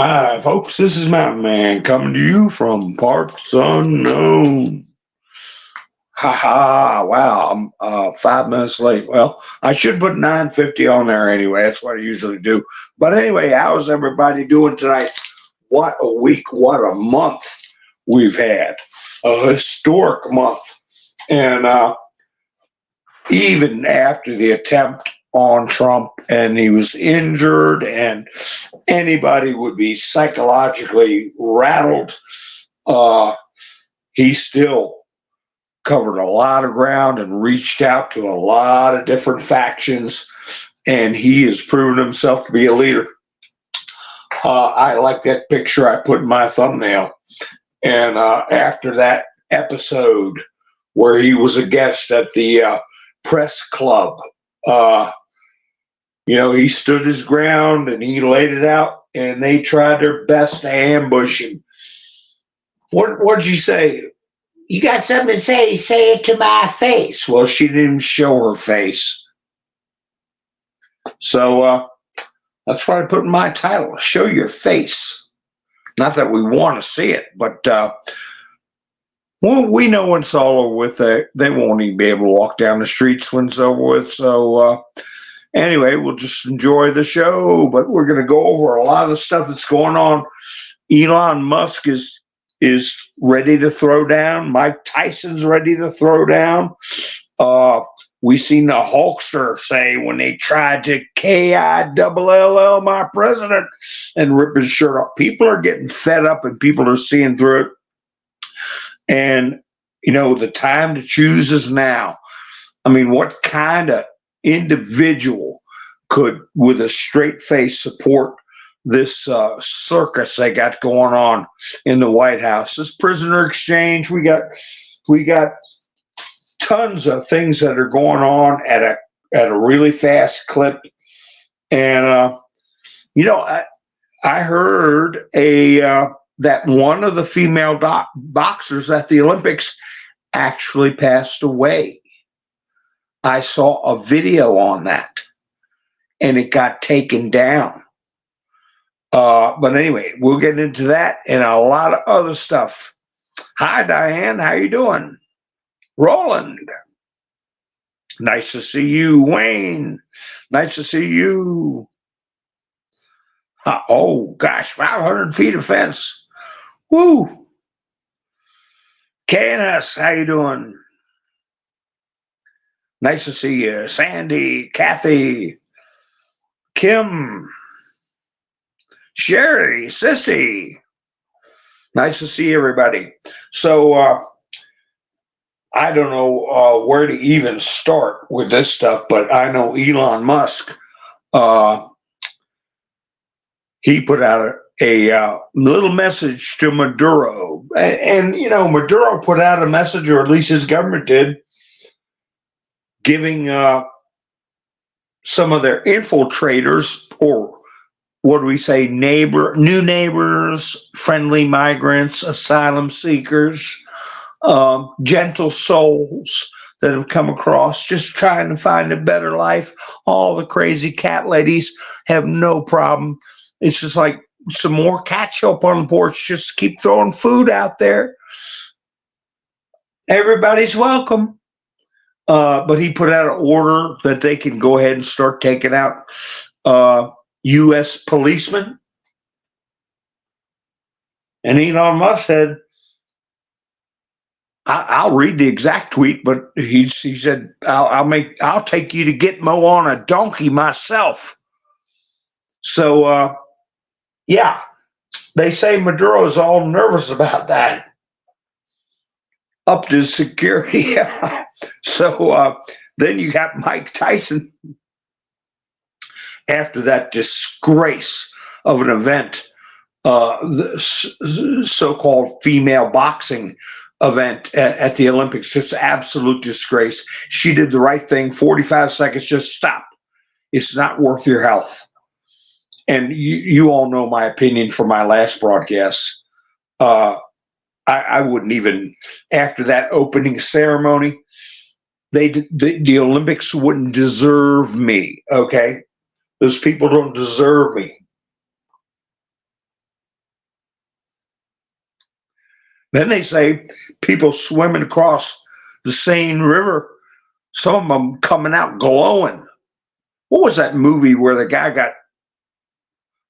Hi, folks. This is Mountain Man coming to you from parts unknown. Ha ha! Wow, I'm 5 minutes late. Well, I should put 9:50 on there anyway. That's what I usually do. But anyway, how's everybody doing tonight? What a week! What a month we've had! A historic month, and even after the attempt on Trump and he was injured and anybody would be psychologically rattled, uh, he still covered a lot of ground and reached out to a lot of different factions, and he has proven himself to be a leader. I like that picture I put in my thumbnail. And after that episode where he was a guest at the press club, uh, he stood his ground and he laid it out, and they tried their best to ambush him. What'd you say? You got something to say it to my face. Well, she didn't even show her face. So that's what I put in my title, Show Your Face. Not that we want to see it, but well, we know when it's all over with. They won't even be able to walk down the streets when it's over with. So anyway, we'll just enjoy the show, but we're going to go over a lot of the stuff that's going on. Elon Musk is ready to throw down. Mike Tyson's ready to throw down. We seen the Hulkster say when they tried to KILL my president and rip his shirt off. People are getting fed up and people are seeing through it. And, the time to choose is now. I mean, what kind of individual could, with a straight face, support this circus they got going on in the White House? This prisoner exchange, we got tons of things that are going on at a really fast clip. And I heard that one of the female boxers at the Olympics actually passed away. I saw a video on that, and it got taken down. But anyway, we'll get into that and a lot of other stuff. Hi, Diane. How you doing? Roland. Nice to see you. Wayne. Nice to see you. Oh, gosh, 500 feet of fence. Woo. KNS, how you doing? Nice to see you. Sandy, Kathy, Kim, Sherry, Sissy. Nice to see everybody. So I don't know where to even start with this stuff, but I know Elon Musk, he put out a little message to Maduro. And Maduro put out a message, or at least his government did, giving some of their infiltrators, or what do we say, new neighbors, friendly migrants, asylum seekers, gentle souls that have come across, just trying to find a better life. All the crazy cat ladies have no problem. It's just like some more ketchup on the porch. Just keep throwing food out there. Everybody's welcome. But he put out an order that they can go ahead and start taking out U.S. policemen. And Elon Musk said, I'll read the exact tweet, but he said, I'll take you to Gitmo on a donkey myself. So, yeah, they say Maduro's all nervous about that. Up to security. So then you got Mike Tyson after that disgrace of an event, the so-called female boxing event at the Olympics. Just absolute disgrace. She did the right thing. 45 seconds, just stop. It's not worth your health. And you all know my opinion from my last broadcast. I wouldn't even, after that opening ceremony, the Olympics wouldn't deserve me, okay? Those people don't deserve me. Then they say people swimming across the Seine River, some of them coming out glowing. What was that movie where the guy got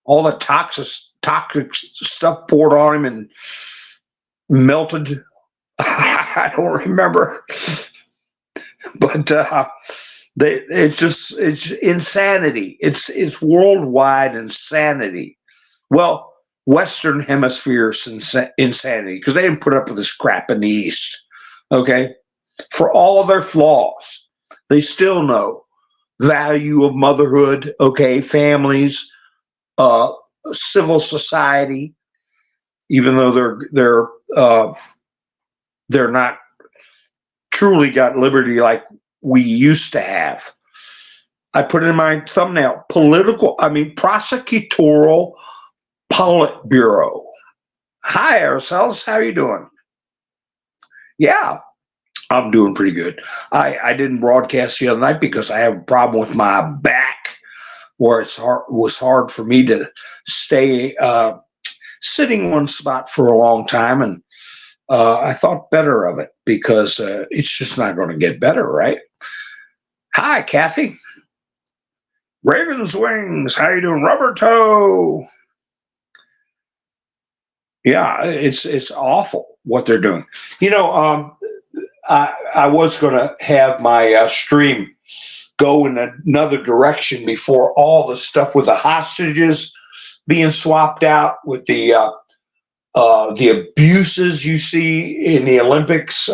all the toxic stuff poured on him and melted? I don't remember, but it's insanity. It's worldwide insanity. Well, Western Hemisphere insanity, because they didn't put up with this crap in the East. Okay, for all of their flaws, they still know value of motherhood. Okay, families, civil society, even though they're not truly got liberty like we used to have. I put in my thumbnail, prosecutorial Politburo. Hi, Araceli, how you doing? Yeah, I'm doing pretty good. I didn't broadcast the other night because I have a problem with my back, where was hard for me to stay sitting one spot for a long time, and I thought better of it because it's just not going to get better, right? Hi, Kathy. Raven's Wings, how you doing? Rubber Toe. Yeah, it's awful what they're doing. I was going to have my stream go in another direction before all the stuff with the hostages being swapped out, with the abuses you see in the Olympics,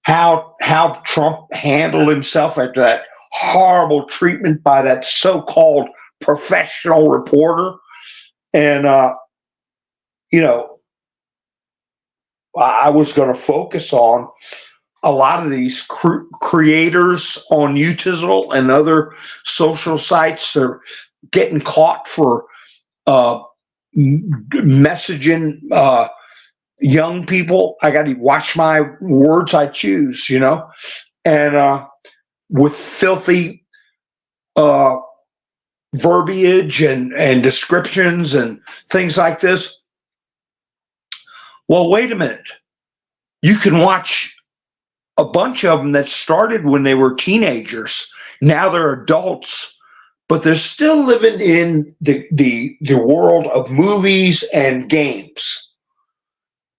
how Trump handled himself after that horrible treatment by that so-called professional reporter. And, I was going to focus on a lot of these creators on Utizzle and other social sites. They're getting caught for messaging young people. I got to watch my words I choose, and with filthy verbiage and descriptions and things like this. Well, wait a minute. You can watch a bunch of them that started when they were teenagers. Now they're adults, but they're still living in the world of movies and games.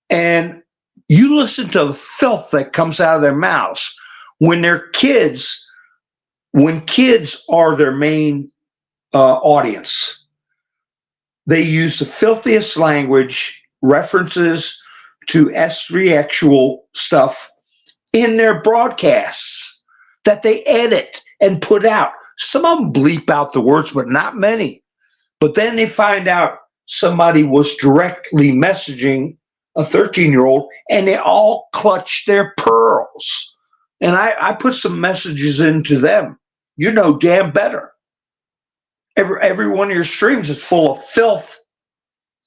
And you listen to the filth that comes out of their mouths when they're kids. When kids are their main audience, they use the filthiest language, references to S3 stuff in their broadcasts that they edit and put out. Some of them bleep out the words, but not many. But then they find out somebody was directly messaging a 13-year-old, and they all clutch their pearls. And I put some messages into them. You know damn better. Every one of your streams is full of filth.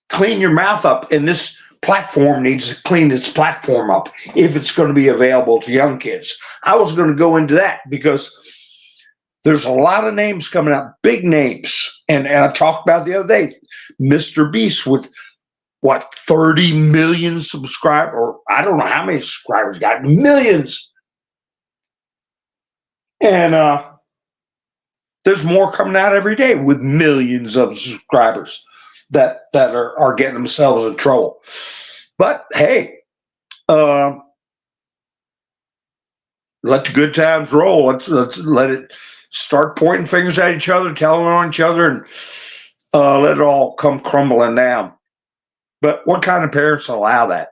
Clean your mouth up, and this platform needs to clean its platform up if it's going to be available to young kids. I was going to go into that because there's a lot of names coming out, big names. And I talked about the other day, Mr. Beast with 30 million subscribers, or I don't know how many subscribers got, millions. And there's more coming out every day with millions of subscribers that are getting themselves in trouble. But hey, let the good times roll. Let's let it start pointing fingers at each other, telling on each other, and let it all come crumbling down. But what kind of parents allow that?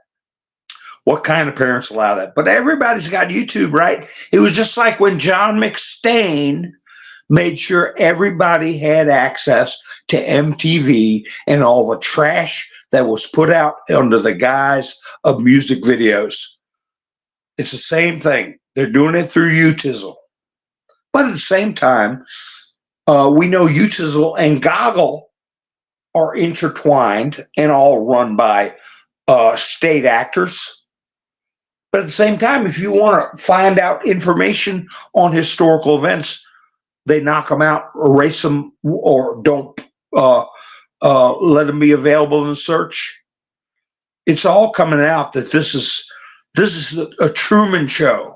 What kind of parents allow that? But everybody's got YouTube, right? It was just like when John McStain made sure everybody had access to MTV and all the trash that was put out under the guise of music videos. It's the same thing. They're doing it through Utizzle. But at the same time, we know Utizzle and Goggle are intertwined and all run by state actors. But at the same time, if you want to find out information on historical events, they knock them out, erase them, or don't let them be available in the search. It's all coming out that this is a Truman Show,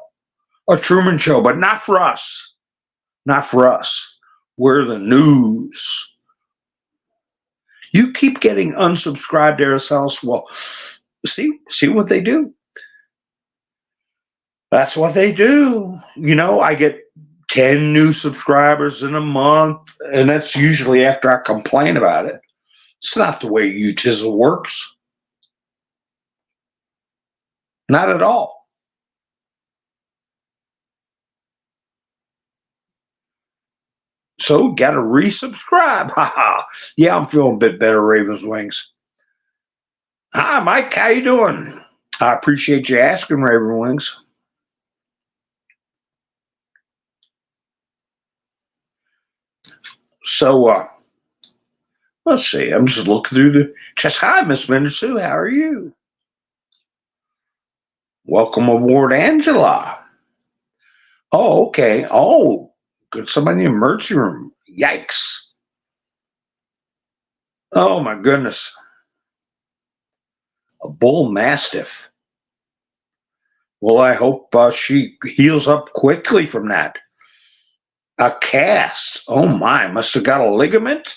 but not for us, not for us. We're the news. You keep getting unsubscribed, Araceli. Well, see what they do. That's what they do. I get 10 new subscribers in a month, and that's usually after I complain about it. It's not the way UTISL works. Not at all. So, got to resubscribe. Haha. Yeah, I'm feeling a bit better, Ravens Wings. Hi, Mike. How you doing? I appreciate you asking, Raven Wings. So, let's see. I'm just looking through the chest. Hi, Miss Mindersu. How are you? Welcome aboard, Angela. Oh, okay. Oh, good. Somebody in the emergency room. Yikes. Oh, my goodness. A bull mastiff. Well, I hope she heals up quickly from that. A cast. Oh, my. Must have got a ligament.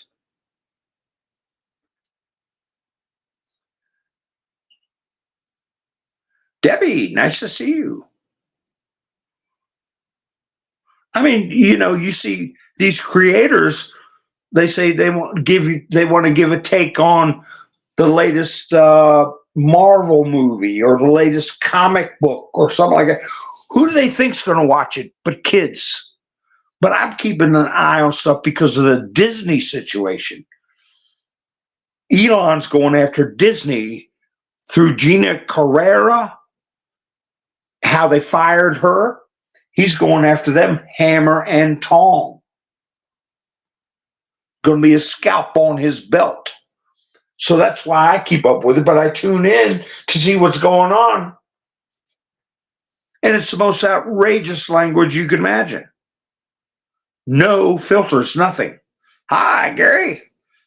Debbie, nice to see you. I mean, you see these creators, they say they want to give a take on the latest Marvel movie or the latest comic book or something like that. Who do they think's going to watch it but kids? But I'm keeping an eye on stuff because of the Disney situation. Elon's going after Disney through Gina Carrera, how they fired her. He's going after them hammer and tong. Going to be a scalp on his belt. So that's why I keep up with it, but I tune in to see what's going on. And it's the most outrageous language you can imagine. No filters, nothing. Hi, Gary.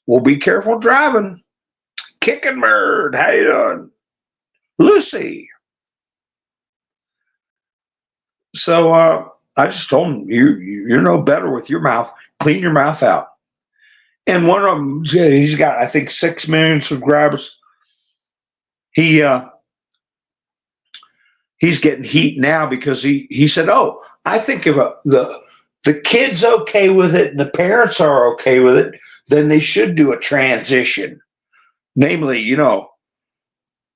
Well, be careful driving. Kicking Bird, how you doing? Lucy. So I just told him, you're no better with your mouth. Clean your mouth out. And one of them, he's got, I think, 6 million subscribers. He's getting heat now because he said, oh, I think if the kid's okay with it and the parents are okay with it, then they should do a transition. Namely,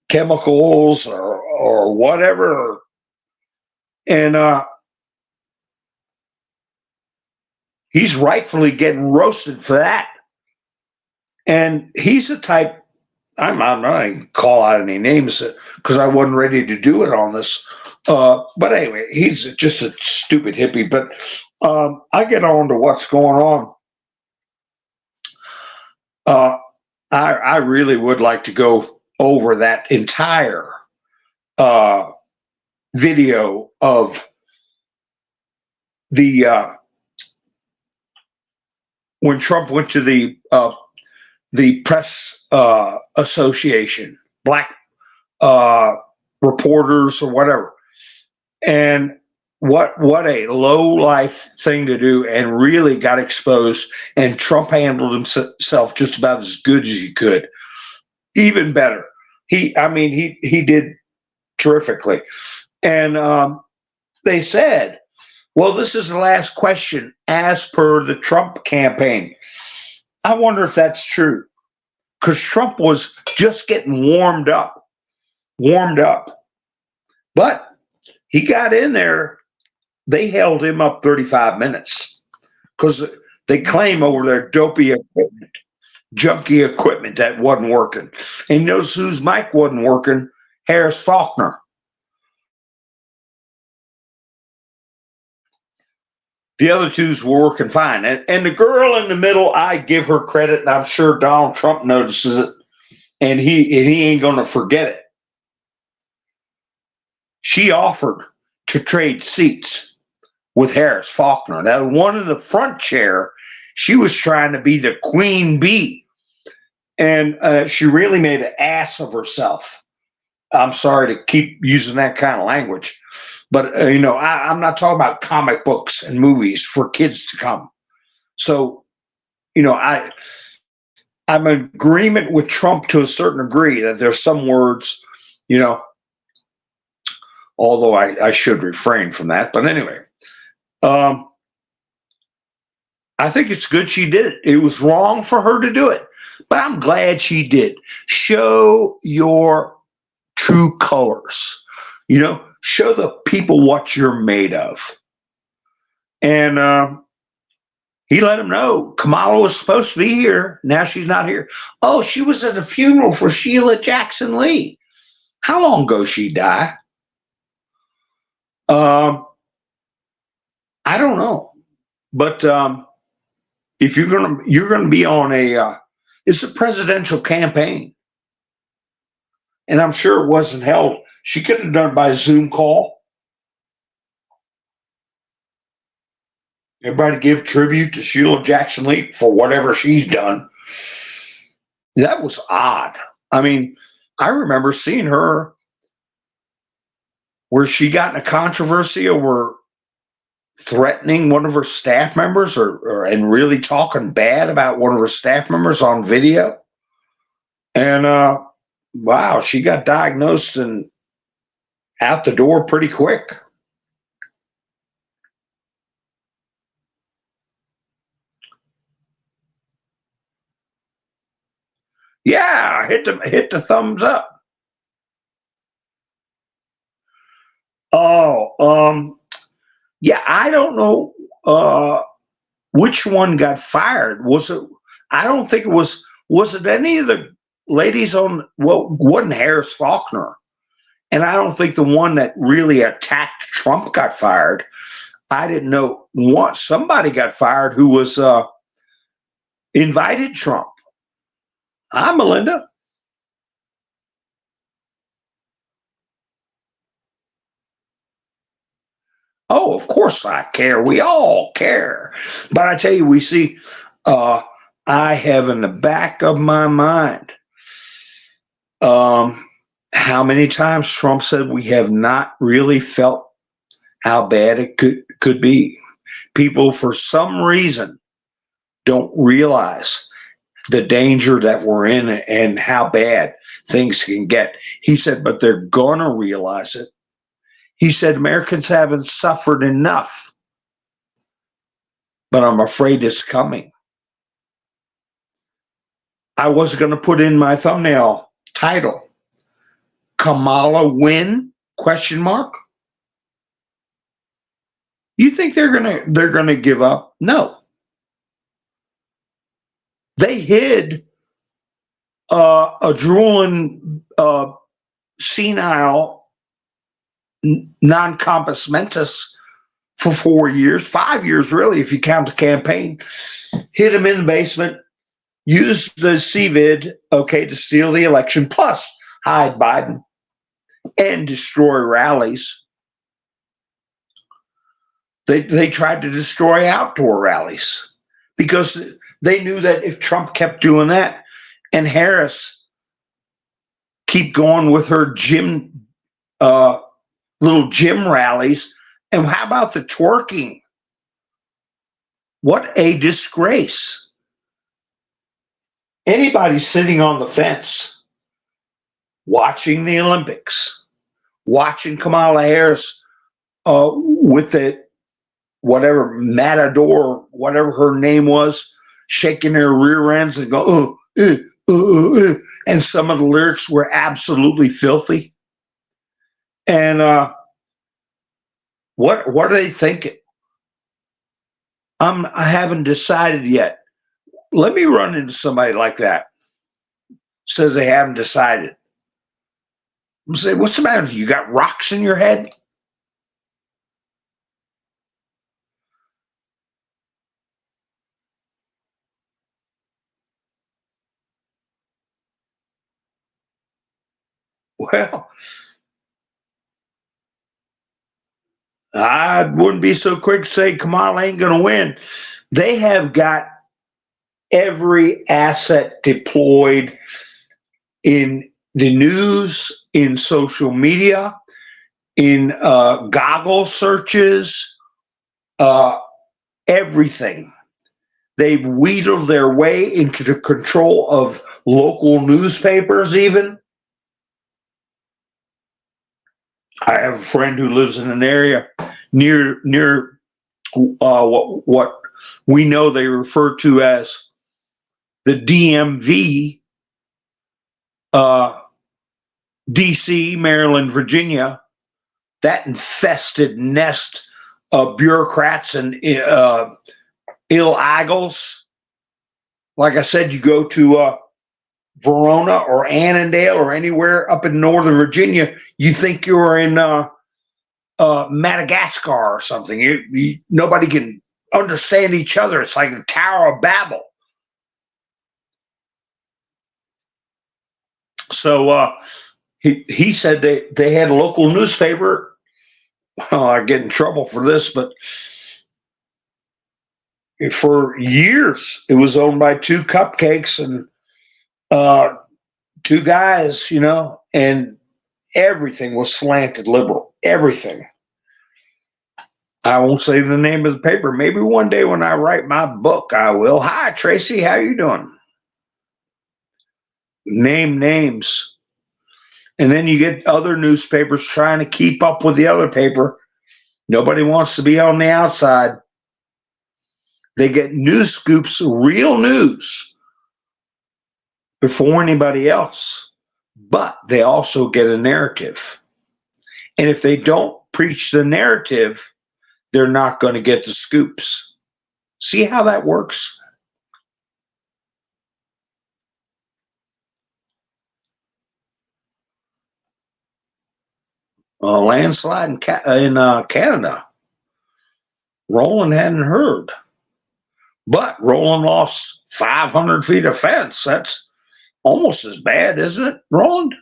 chemicals or whatever. And he's rightfully getting roasted for that. And he's the type, I'm not going to call out any names because I wasn't ready to do it on this. But anyway, he's just a stupid hippie. But I get on to what's going on. I really would like to go over that entire video of the when Trump went to the press association, black reporters or whatever, and what a low life thing to do, and really got exposed. And Trump handled himself just about as good as he could, even better. He did terrifically. And they said, well, this is the last question as per the Trump campaign. I wonder if that's true, because Trump was just getting warmed up. But he got in there. They held him up 35 minutes because they claim over their dopey equipment, junky equipment that wasn't working. And you notice whose mic wasn't working? Harris Faulkner. The other twos were working fine. And the girl in the middle, I give her credit, and I'm sure Donald Trump notices it, and he ain't going to forget it. She offered to trade seats with Harris Faulkner. Now, one in the front chair, she was trying to be the queen bee, and she really made an ass of herself. I'm sorry to keep using that kind of language, but I'm not talking about comic books and movies for kids to come. So, I'm in agreement with Trump to a certain degree that there's some words, you know, although I should refrain from that. But anyway, um, I think it's good she did it. It was wrong for her to do it, but I'm glad she did. Show your true colors. Show the people what you're made of. And he let him know Kamala was supposed to be here. Now she's not here. Oh, she was at a funeral for Sheila Jackson Lee. How long ago she died? I don't know, but if you're gonna be on it's a presidential campaign, and I'm sure it wasn't held. She could have done it by Zoom call. Everybody give tribute to Sheila Jackson Lee for whatever she's done. That was odd. I mean, I remember seeing her where she got in a controversy over threatening one of her staff members and really talking bad about one of her staff members on video. And wow, she got diagnosed and out the door pretty quick. Yeah, hit the thumbs up. Oh, yeah, I don't know which one got fired. Was it? I don't think it was. Was it any of the ladies on? Well, wasn't Harris Faulkner, and I don't think the one that really attacked Trump got fired. I didn't know. Somebody got fired who was invited Trump. Hi, Melinda. Oh, of course I care. We all care. But I tell you, we see, I have in the back of my mind how many times Trump said we have not really felt how bad it could be. People, for some reason, don't realize the danger that we're in and how bad things can get. He said, but they're going to realize it. He said, Americans haven't suffered enough, but I'm afraid it's coming. I was going to put in my thumbnail title, Kamala win? Question mark. You think they're gonna give up? No. They hid a drooling, senile non-compos mentis for 4 years, 5 years really, if you count the campaign. Hid him in the basement, used the CVID, to steal the election, plus hide Biden and destroy rallies. They tried to destroy outdoor rallies because they knew that if Trump kept doing that and Harris keep going with her little gym rallies, and how about the twerking? What a disgrace. Anybody sitting on the fence watching the Olympics, watching Kamala Harris with the whatever Matador, whatever her name was, shaking their rear ends and go, and some of the lyrics were absolutely filthy. And what are they thinking? I haven't decided yet. Let me run into somebody like that. Says they haven't decided. I'm say, what's the matter? You got rocks in your head? Well, I wouldn't be so quick to say Kamala ain't going to win. They have got every asset deployed in the news, in social media, in goggle searches, everything. They've wheedled their way into the control of local newspapers even. I have a friend who lives in an area near what we know they refer to as the DMV, DC, Maryland, Virginia, that infested nest of bureaucrats and illegals. Like I said, you go to Verona or Annandale or anywhere up in Northern Virginia, you think you're in Madagascar or something. Nobody can understand each other. It's like the Tower of Babel. So he said they had a local newspaper. I get in trouble for this, but for years it was owned by two cupcakes and two guys, and everything was slanted liberal. Everything. I won't say the name of the paper. Maybe one day when I write my book, I will. Hi, Tracy. How you doing? Name names. And then you get other newspapers trying to keep up with the other paper. Nobody wants to be on the outside. They get news scoops, real news, before anybody else. But they also get a narrative. And if they don't preach the narrative, they're not going to get the scoops. See how that works? Landslide in Canada. Roland hadn't heard. But Roland lost 500 feet of fence. That's almost as bad, isn't it, Roland?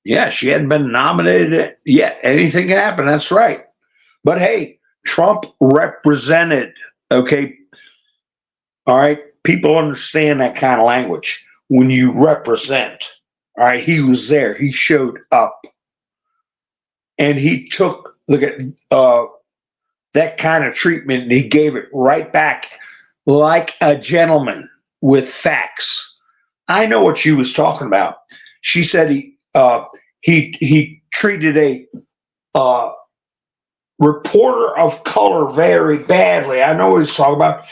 Yeah, she hadn't been nominated yet. Anything can happen. That's right. But hey, Trump represented, okay? All right? People understand that kind of language. When you represent, all right, he was there. He showed up. And he took that kind of treatment and he gave it right back like a gentleman with facts. I know what she was talking about. She said he treated a reporter of color very badly. I know what he's talking about.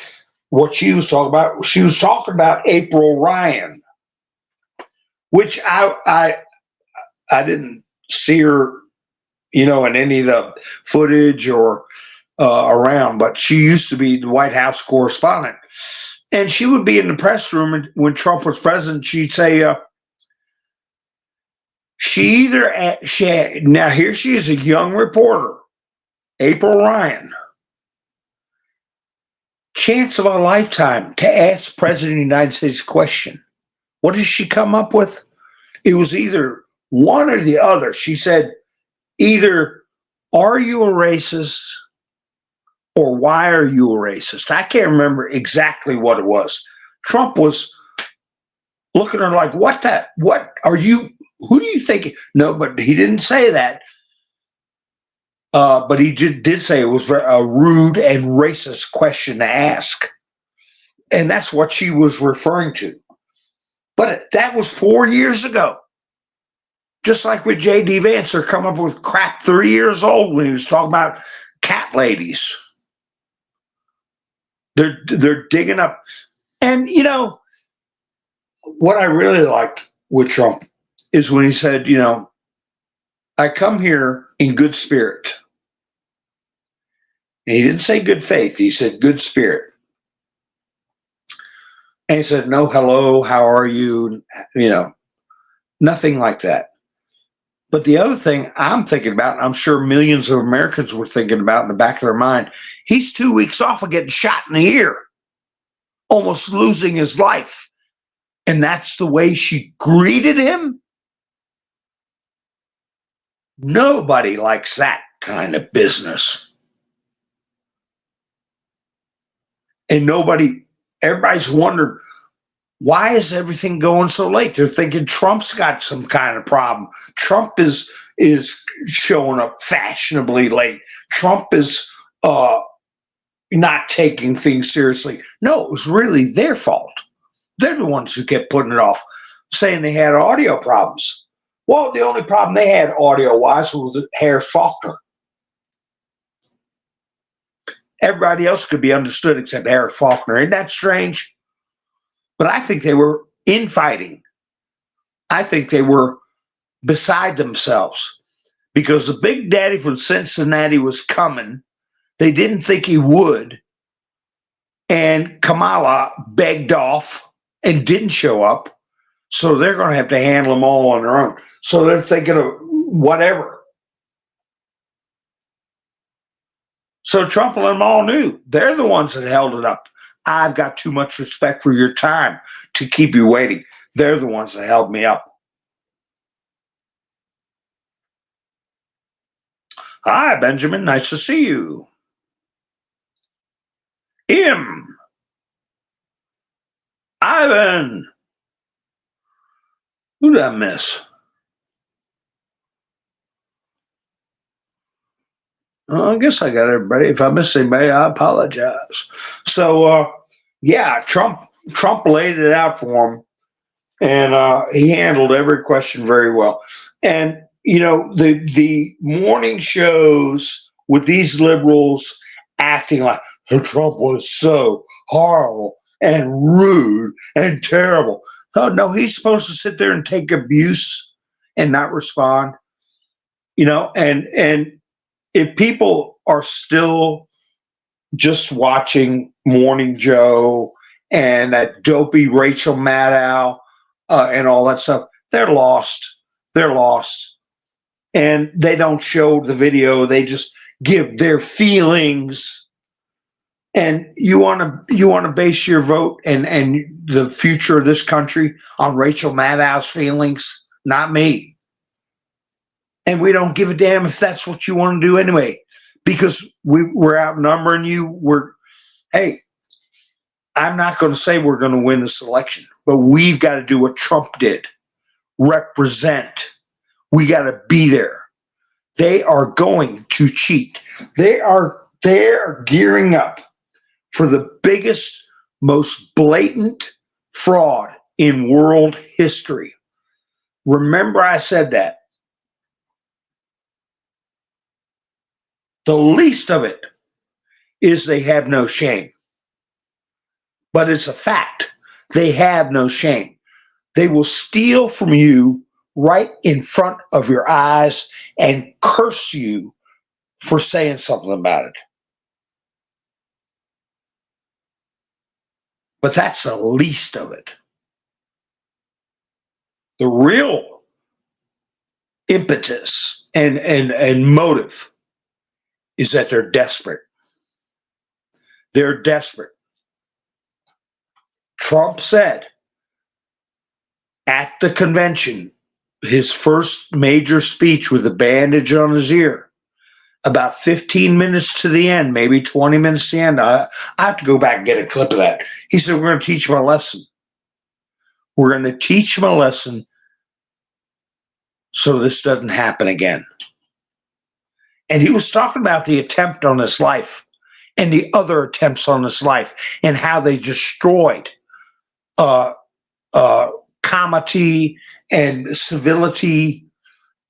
What she was talking about. She was talking about April Ryan, which I didn't see her, in any of the footage or around, but she used to be the White House correspondent. And she would be in the press room, and when Trump was president, she'd say, now here she is, a young reporter, April Ryan, chance of a lifetime to ask the President of the United States a question. What did she come up with? It was either one or the other. She said, either are you a racist or why are you a racist? I can't remember exactly what it was. Trump was looking at her like, what are you, who do you think? No, but he didn't say that. But he did say it was a rude and racist question to ask. And that's what she was referring to. But that was 4 years ago. Just like with J.D. Vance, they're coming up with crap 3 years old when he was talking about cat ladies. They're digging up. And, what I really liked with Trump is when he said, I come here in good spirit. And he didn't say good faith. He said good spirit. And he said, no, hello, how are you? Nothing like that. But the other thing I'm thinking about, and I'm sure millions of Americans were thinking about in the back of their mind, he's 2 weeks off of getting shot in the ear, almost losing his life. And that's the way she greeted him? Nobody likes that kind of business. And everybody's wondered, Why is everything going so late? They're thinking Trump's got some kind of problem. Trump is showing up fashionably late. Trump is not taking things seriously. No, it was really their fault. They're the ones who kept putting it off, saying they had audio problems. Well, the only problem they had audio-wise was Harris Faulkner. Everybody else could be understood except Harris Faulkner. Isn't that strange? But I think they were infighting. I think they were beside themselves because the big daddy from Cincinnati was coming. They didn't think he would. And Kamala begged off and didn't show up. So they're going to have to handle them all on their own. So they're thinking of whatever. So Trump and them all knew. They're the ones that held it up. I've got too much respect for your time to keep you waiting. They're the ones that held me up. Hi, Benjamin. Nice to see you. Ivan. Who did I miss? I guess I got everybody. If I missed anybody, I apologize. So, yeah, Trump laid it out for him, and he handled every question very well. And you know, the morning shows with these liberals acting like Trump was so horrible and rude and terrible. Oh no, he's supposed to sit there and take abuse and not respond. You know, and if people are still just watching Morning Joe and that dopey Rachel Maddow and all that stuff, they're lost. They're lost. And they don't show the video. They just give their feelings. And you want to base your vote and the future of this country on Rachel Maddow's feelings, not me. And we don't give a damn if that's what you want to do anyway, because we're outnumbering you. Hey, I'm not going to say we're going to win this election, but we've got to do what Trump did. Represent. We got to be there. They are going to cheat. They're gearing up for the biggest, most blatant fraud in world history. Remember I said that. The least of it is they have no shame. But it's a fact. They have no shame. They will steal from you right in front of your eyes and curse you for saying something about it. But that's the least of it. The real impetus and motive is that they're desperate. They're desperate. Trump said at the convention, his first major speech with a bandage on his ear, about 15 minutes to the end, maybe 20 minutes to the end. I have to go back and get a clip of that. He said, we're going to teach him a lesson. We're going to teach him a lesson so this doesn't happen again. And he was talking about the attempt on his life and the other attempts on his life and how they destroyed comity and civility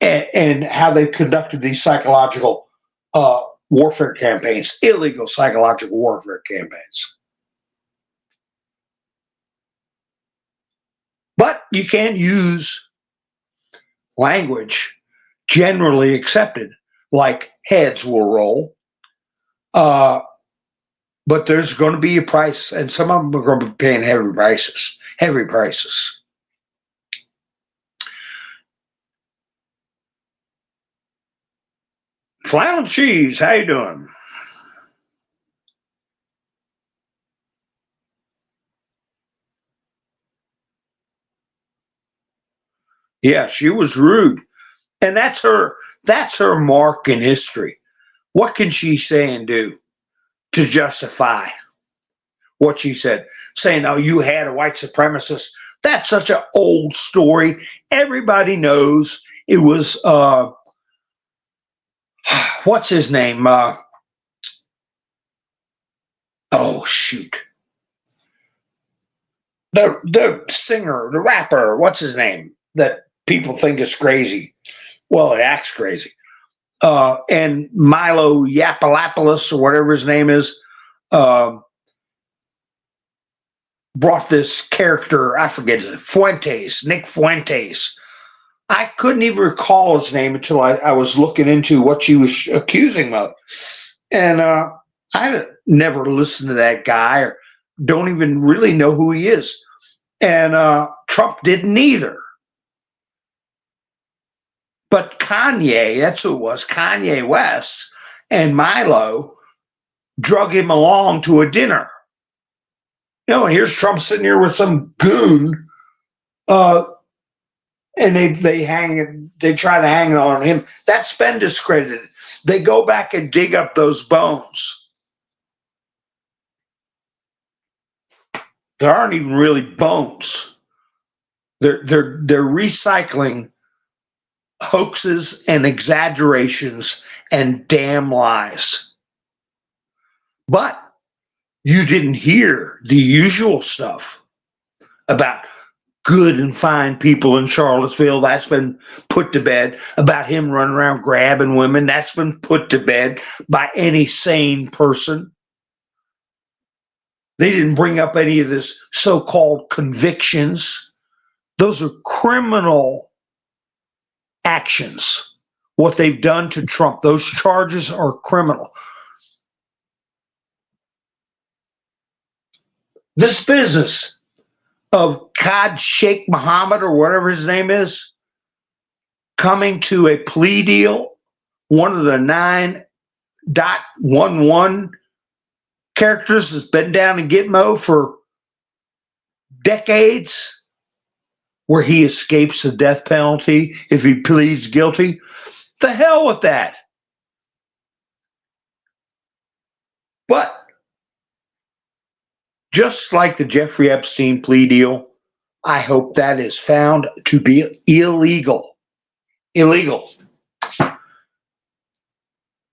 and how they conducted these psychological warfare campaigns, illegal psychological warfare campaigns. But you can't use language generally accepted, like heads will roll. But there's going to be a price, and some of them are going to be paying heavy prices. Heavy prices. Flannel Cheese, how you doing? Yeah, she was rude. And that's her mark in history. What can she say and do to justify what she said? saying, oh, you had a white supremacist. That's such an old story. Everybody knows it was, what's his name? Oh, shoot. The singer, the rapper, what's his name? That people think is crazy. Well, it acts crazy. And Milo Yiannopoulos, or whatever his name is, brought this character, I forget his name, Nick Fuentes. I couldn't even recall his name until I was looking into what she was accusing him of. And I never listened to that guy or don't even really know who he is. And Trump didn't either. But Kanye, that's who it was, Kanye West and Milo drug him along to a dinner. And here's Trump sitting here with some goon, and they try to hang it on him. That's been discredited. They go back and dig up those bones. There aren't even really bones. They're recycling hoaxes and exaggerations and damn lies. But you didn't hear the usual stuff about good and fine people in Charlottesville. That's been put to bed. About him running around grabbing women. That's been put to bed by any sane person. They didn't bring up any of this so-called convictions. Those are criminal actions. What they've done to Trump, those charges are criminal. This business of Qad Sheikh Mohammed, or whatever his name is, coming to a plea deal, one of the 9.11 characters that's been down in Gitmo for decades, where he escapes the death penalty if he pleads guilty. The hell with that. But just like the Jeffrey Epstein plea deal, I hope that is found to be illegal. Illegal.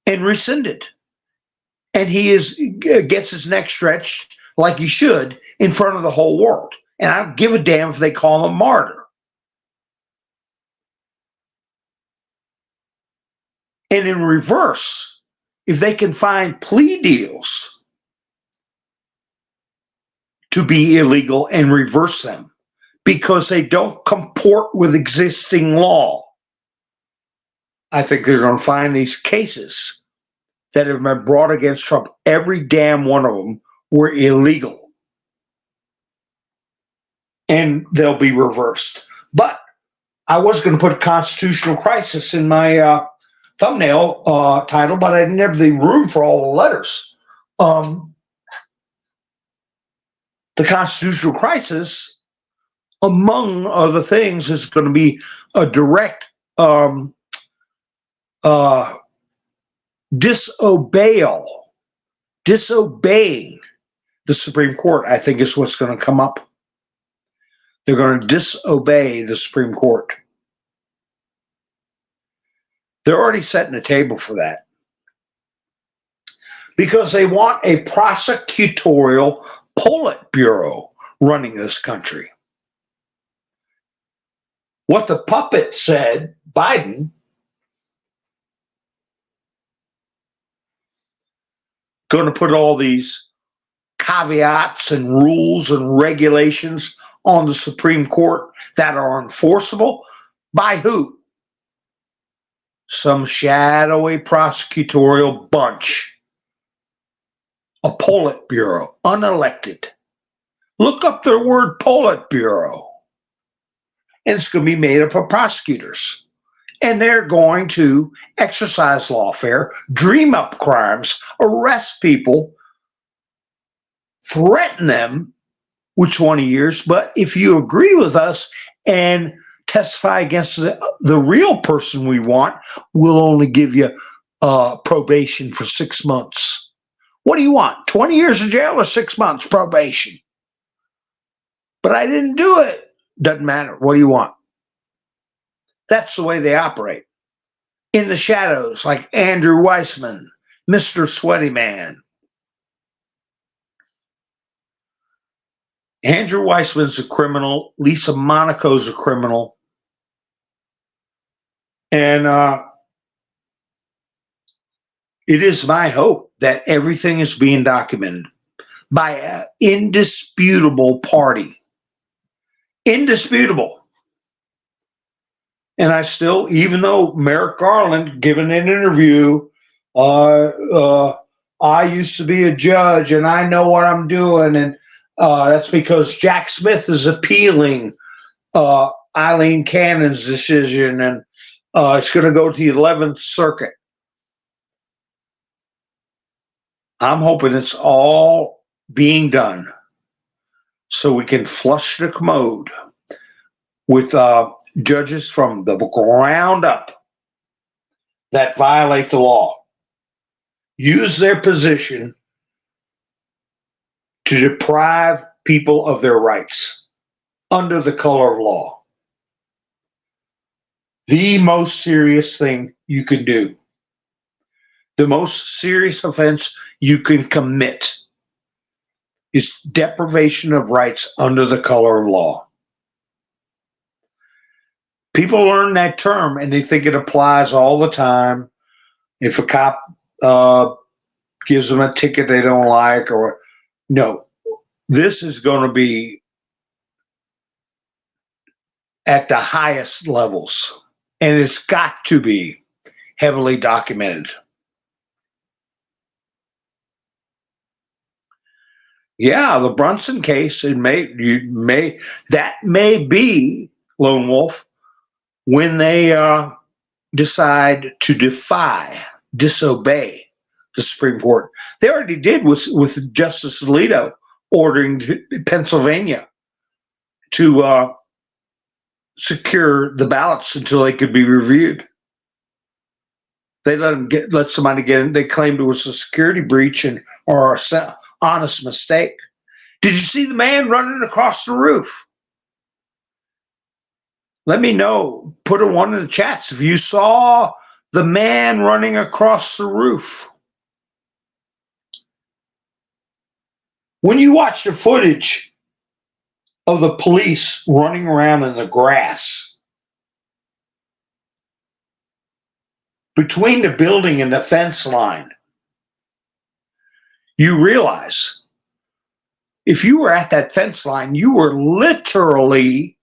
And rescinded. And he gets his neck stretched like he should in front of the whole world. And I don't give a damn if they call him a martyr. And in reverse, if they can find plea deals to be illegal and reverse them because they don't comport with existing law, I think they're going to find these cases that have been brought against Trump, every damn one of them were illegal. And they'll be reversed. But I was going to put constitutional crisis in my thumbnail title, but I didn't have the room for all the letters. The constitutional crisis, among other things, is going to be a direct disobeying the Supreme Court, I think, is what's going to come up. They're going to disobey the Supreme Court. They're already setting the table for that. Because they want a prosecutorial Politburo running this country. What the puppet said, Biden, going to put all these caveats and rules and regulations on the Supreme Court that are enforceable by who? Some shadowy prosecutorial bunch. A Politburo, unelected. Look up the word Politburo. And it's going to be made up of prosecutors. And they're going to exercise lawfare, dream up crimes, arrest people, threaten them with 20 years. But if you agree with us and testify against the real person we want, we'll only give you probation for 6 months. What do you want? 20 years in jail or 6 months probation? But I didn't do it. Doesn't matter. What do you want? That's the way they operate. In the shadows, like Andrew Weissman, Mr. Sweaty Man. Andrew Weissman's a criminal. Lisa Monaco's a criminal. And it is my hope that everything is being documented by an indisputable party. Indisputable. And I still, even though Merrick Garland given an interview, I used to be a judge and I know what I'm doing. And that's because Jack Smith is appealing Eileen Cannon's decision, and it's going to go to the 11th Circuit. I'm hoping it's all being done so we can flush the commode with judges from the ground up that violate the law, use their position to deprive people of their rights under the color of law. The most serious thing you can do, the most serious offense you can commit, is deprivation of rights under the color of law. People learn that term and they think it applies all the time. If a cop gives them a ticket they don't like, or no, this is going to be at the highest levels, and it's got to be heavily documented. Yeah, the Brunson case, that may be, Lone Wolf, when they decide to disobey the Supreme Court. They already did with Justice Alito ordering Pennsylvania to secure the ballots until they could be reviewed. They let somebody get in. They claimed it was a security breach or an honest mistake. Did you see the man running across the roof? Let me know. Put a one in the chats if you saw the man running across the roof. When you watch the footage of the police running around in the grass between the building and the fence line, you realize if you were at that fence line, you were literally,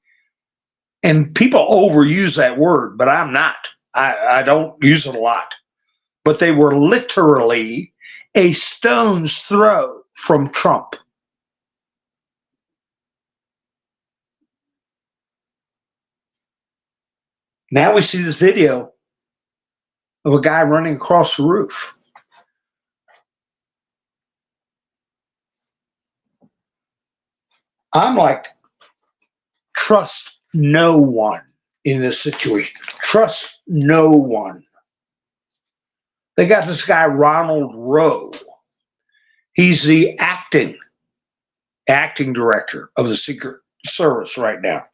and people overuse that word, but I'm not. I don't use it a lot. But they were literally a stone's throw from Trump. Now we see this video of a guy running across the roof. I'm like, trust no one in this situation. Trust no one. They got this guy, Ronald Rowe. He's the acting director of the Secret Service right now,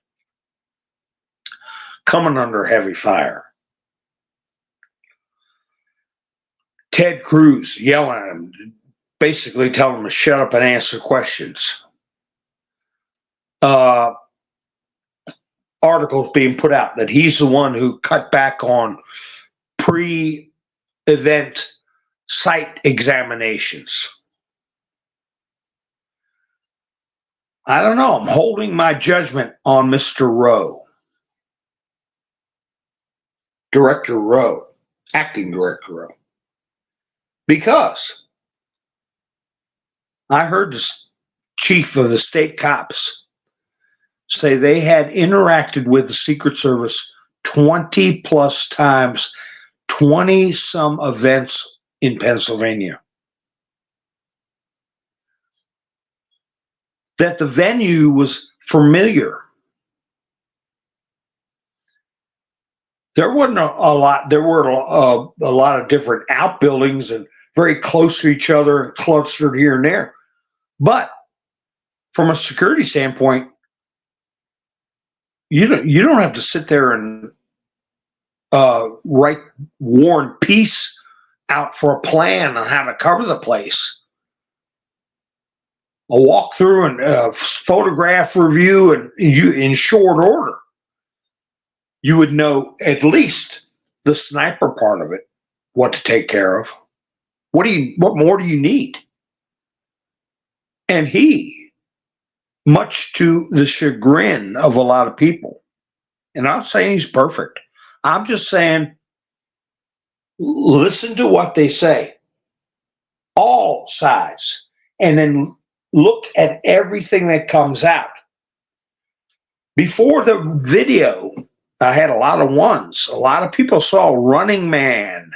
coming under heavy fire. Ted Cruz yelling at him, basically telling him to shut up and answer questions. Articles being put out that he's the one who cut back on pre-event site examinations. I don't know. I'm holding my judgment on Mr. Rowe. Director Rowe, acting director Rowe. Because I heard the chief of the state cops say they had interacted with the Secret Service 20 plus times, 20 some events in Pennsylvania. That the venue was familiar. There wasn't a lot. There were a lot of different outbuildings and very close to each other and clustered here and there. But from a security standpoint, you don't have to sit there and write War and Peace out for a plan on how to cover the place. A walkthrough and photograph review, and you in short order, you would know at least the sniper part of it, what to take care of. What more do you need? And he, much to the chagrin of a lot of people, and I'm not saying he's perfect. I'm just saying, listen to what they say, all sides, and then look at everything that comes out. Before the video, I had a lot of ones. A lot of people saw Running Man.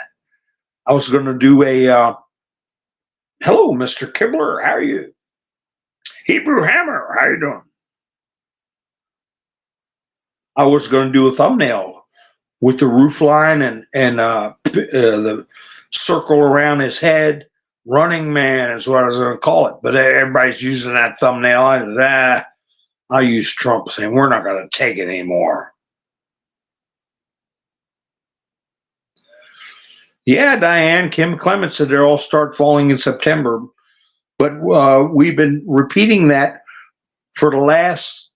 I was going to do a, hello, Mr. Kibler, how are you? Hebrew Hammer, how you doing? I was going to do a thumbnail with the roof line and the circle around his head. Running Man is what I was going to call it. But everybody's using that thumbnail. I'll use Trump saying, we're not going to take it anymore. Yeah, Diane, Kim Clement said they'll all start falling in September. But we've been repeating that for the last,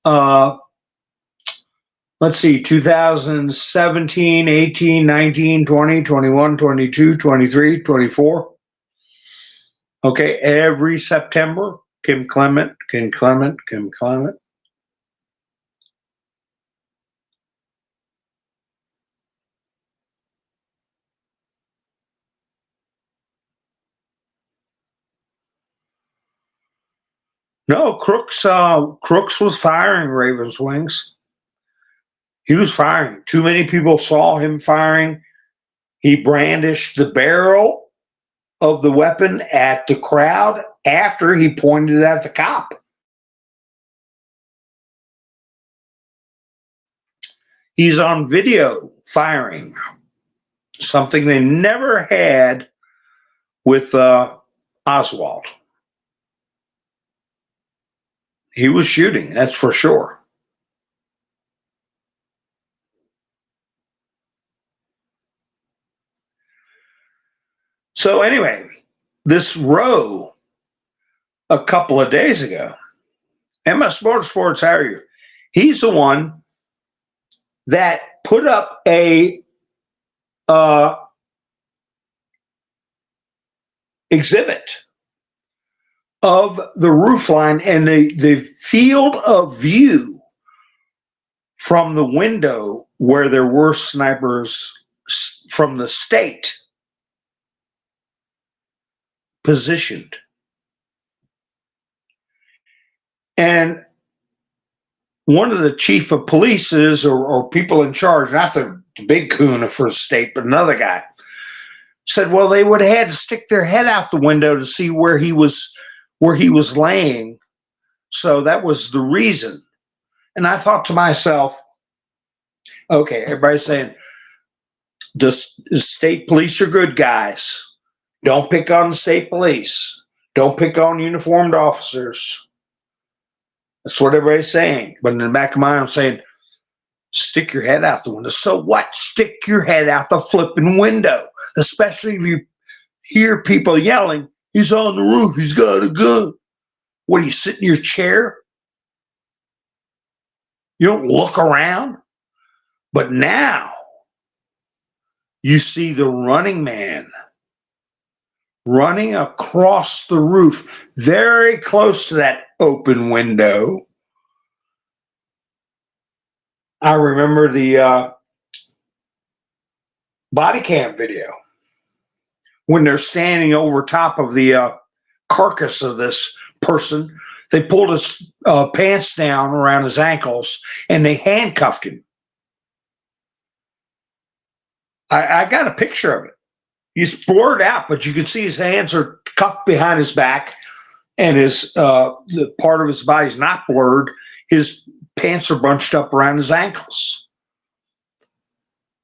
let's see, 2017, 18, 19, 20, 21, 22, 23, 24. Okay, every September, Kim Clement, Kim Clement, Kim Clement. No, Crooks was firing Ravens wings. He was firing. Too many people saw him firing. He brandished the barrel of the weapon at the crowd after he pointed it at the cop. He's on video firing, something they never had with Oswald. He was shooting, that's for sure. So anyway, this Roe, a couple of days ago, MS Motorsports, how are you? He's the one that put up a exhibit of the roofline and the field of view from the window where there were snipers from the state positioned. And one of the chief of polices or people in charge, not the big coon for the state, but another guy, said, well, they would have had to stick their head out the window to see where he was laying. So that was the reason. And I thought to myself, okay, everybody's saying the state police are good guys. Don't pick on the state police. Don't pick on uniformed officers. That's what everybody's saying. But in the back of my mind, I'm saying, stick your head out the window. So what? Stick your head out the flipping window. Especially if you hear people yelling, he's on the roof, he's got a gun. What, do you sit in your chair? You don't look around? But now, you see the Running Man running across the roof, very close to that open window. I remember the body cam video when they're standing over top of the carcass of this person. They pulled his pants down around his ankles and they handcuffed him. I got a picture of it. He's blurred out, but you can see his hands are cuffed behind his back, and his the part of his body's not blurred. His pants are bunched up around his ankles.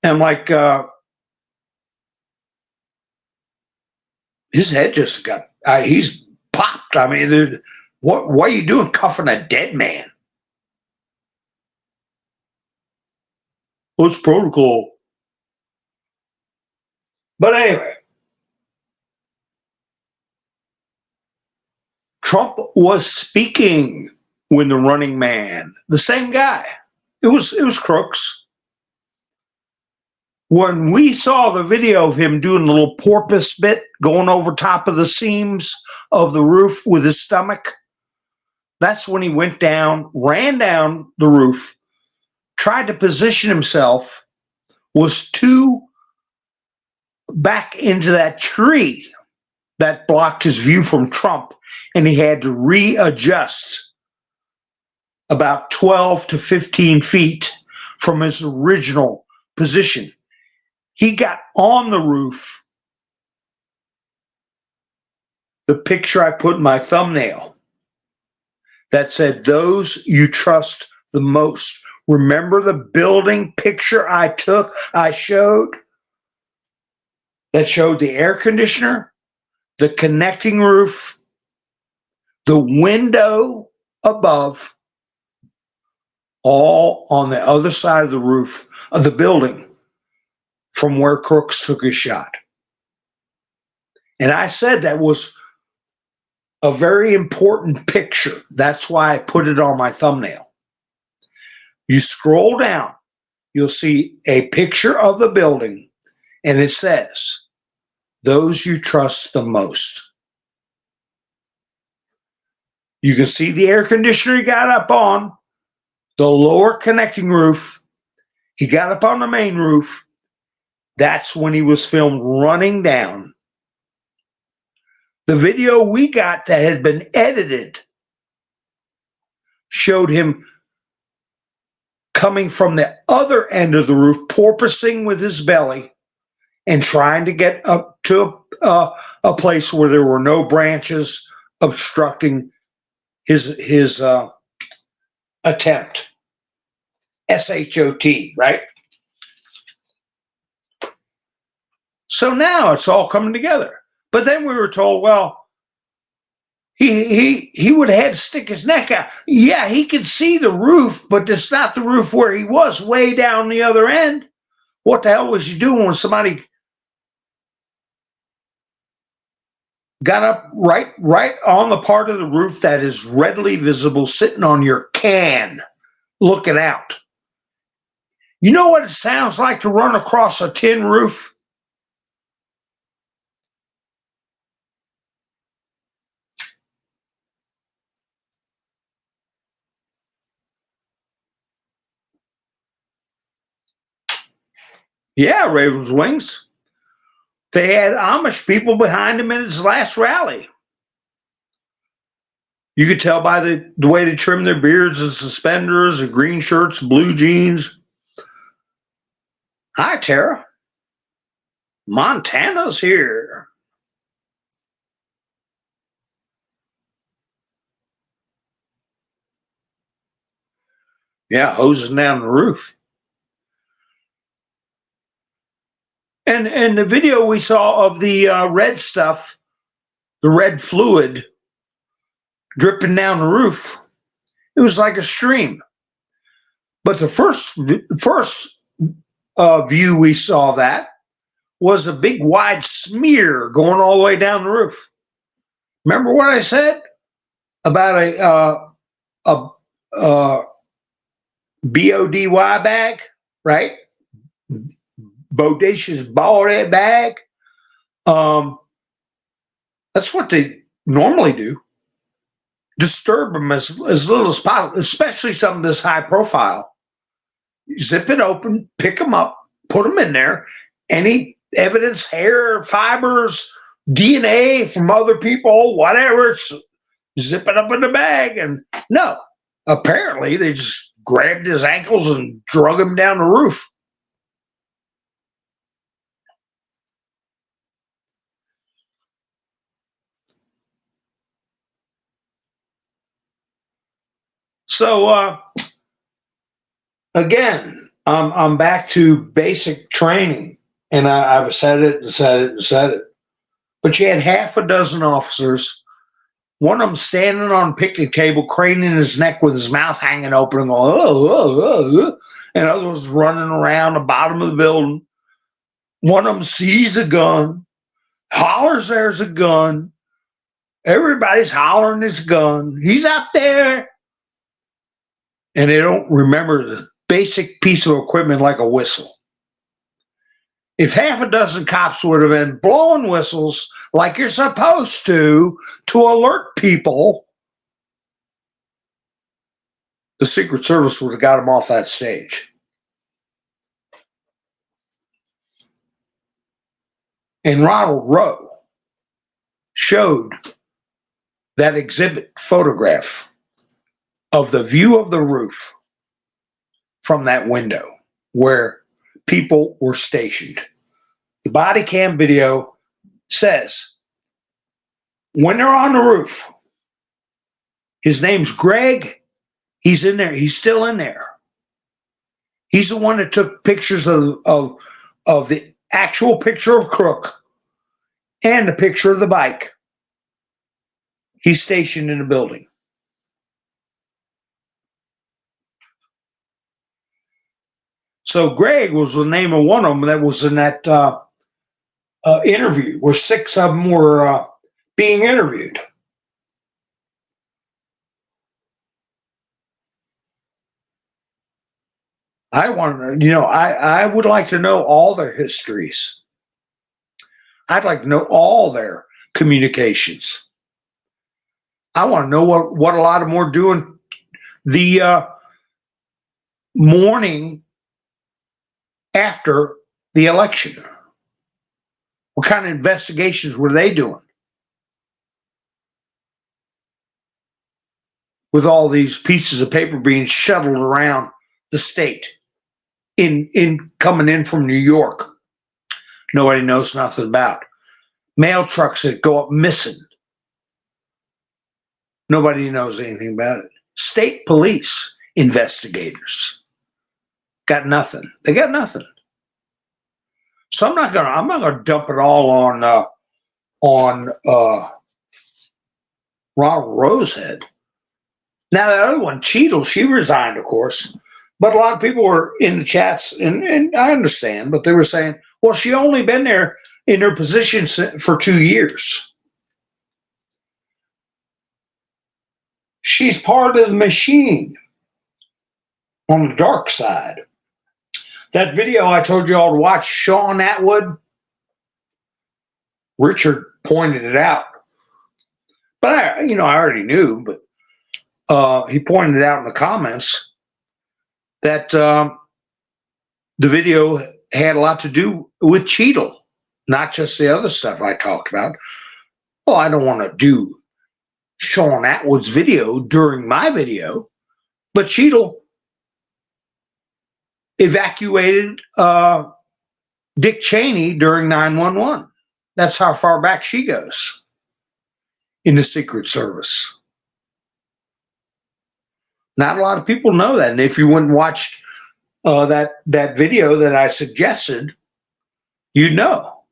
And like his head just got, he's popped. I mean, what are you doing cuffing a dead man? What's protocol? But anyway, Trump was speaking when the running man, the same guy, it was Crooks. When we saw the video of him doing a little porpoise bit, going over top of the seams of the roof with his stomach, that's when he went down, ran down the roof, tried to position himself, was too back into that tree that blocked his view from Trump, and he had to readjust about 12 to 15 feet from his original position. He got on the roof. The picture I put in my thumbnail that said, "Those you trust the most." Remember the building picture I showed? That showed the air conditioner, the connecting roof, the window above, all on the other side of the roof of the building from where Crooks took his shot. And I said that was a very important picture. That's why I put it on my thumbnail. You scroll down, you'll see a picture of the building, and it says, "Those you trust the most." You can see the air conditioner he got up on, the lower connecting roof. He got up on the main roof. That's when he was filmed running down. The video we got that had been edited showed him coming from the other end of the roof, porpoising with his belly and trying to get up to a place where there were no branches obstructing his attempt. SHOT, right? So now it's all coming together. But then we were told, well, he would have had to stick his neck out. Yeah, he could see the roof, but it's not the roof where he was, way down the other end. What the hell was he doing when somebody got up right on the part of the roof that is readily visible, sitting on your can, looking out? You know what it sounds like to run across a tin roof? Yeah, Ravens wings. They had Amish people behind him in his last rally. You could tell by the way they trim their beards and suspenders and green shirts, blue jeans. Hi, Tara. Montana's here. Yeah, hosing down the roof. And the video we saw of the red stuff, the red fluid dripping down the roof, it was like a stream. But the first view we saw that was a big wide smear going all the way down the roof. Remember what I said about a BODY bag, right? Bodacious ballhead bag. That's what they normally do. Disturb them as little as possible, especially something this high profile. You zip it open, pick them up, put them in there. Any evidence, hair, fibers, DNA from other people, whatever, zip it up in the bag. And no, apparently they just grabbed his ankles and drug him down the roof. So again, I'm back to basic training, and I've said it and said it and said it. But you had half a dozen officers, one of them standing on a picnic table, craning his neck with his mouth hanging open and going, oh, oh, oh, oh. and others running around the bottom of the building. One of them sees a gun, hollers there's a gun. Everybody's hollering his gun. He's out there. And they don't remember the basic piece of equipment like a whistle. If half a dozen cops would have been blowing whistles like you're supposed to alert people, the Secret Service would have got them off that stage. And Ronald Rowe showed that exhibit photograph of the view of the roof from that window where people were stationed. The body cam video says when they're on the roof, his name's Greg. He's in there. He's still in there. He's the one that took pictures of the actual picture of Crook and the picture of the bike. He's stationed in the building. So Greg was the name of one of them that was in that interview where 6 of them were being interviewed. I want to, I would like to know all their histories. I'd like to know all their communications. I want to know what a lot of them were doing the morning after the election. What kind of investigations were they doing with all these pieces of paper being shuttled around the state in coming in from New York? Nobody knows nothing about. Mail trucks that go up missing. Nobody knows anything about it. State police investigators got nothing. They got nothing. So I'm not gonna dump it all on Ronald Rowe's head. Now the other one, Cheadle, she resigned, of course, but a lot of people were in the chats, and I understand, but they were saying, well, she only been there in her position for 2 years. She's part of the machine on the dark side. That video I told you all to watch, Sean Atwood, Richard pointed it out. But I already knew, but he pointed it out in the comments that the video had a lot to do with Cheadle, not just the other stuff I talked about. Well, I don't want to do Sean Atwood's video during my video, but Cheadle evacuated Dick Cheney during 9/11. That's how far back she goes in the Secret Service. Not a lot of people know that. And if you wouldn't watch that video that I suggested, you'd know.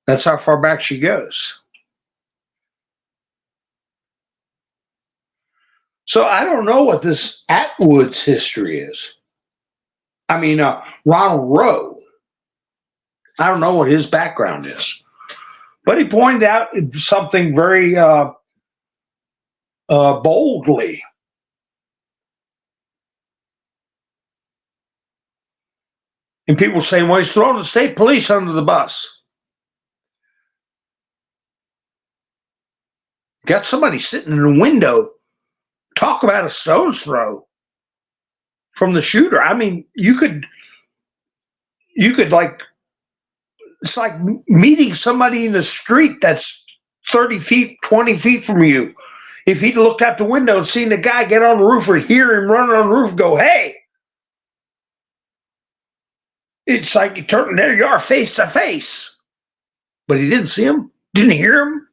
That's how far back she goes. So I don't know what this Atwood's history is. I mean, Ronald Rowe. I don't know what his background is. But he pointed out something very boldly. And people saying, well, he's throwing the state police under the bus. Got somebody sitting in a window. Talk about a stone's throw from the shooter. I mean, you could like, it's like meeting somebody in the street that's 30 feet, 20 feet from you. If he'd looked out the window and seen the guy get on the roof or hear him running on the roof, go, hey. It's like you turn, there you are, face to face. But he didn't see him, didn't hear him.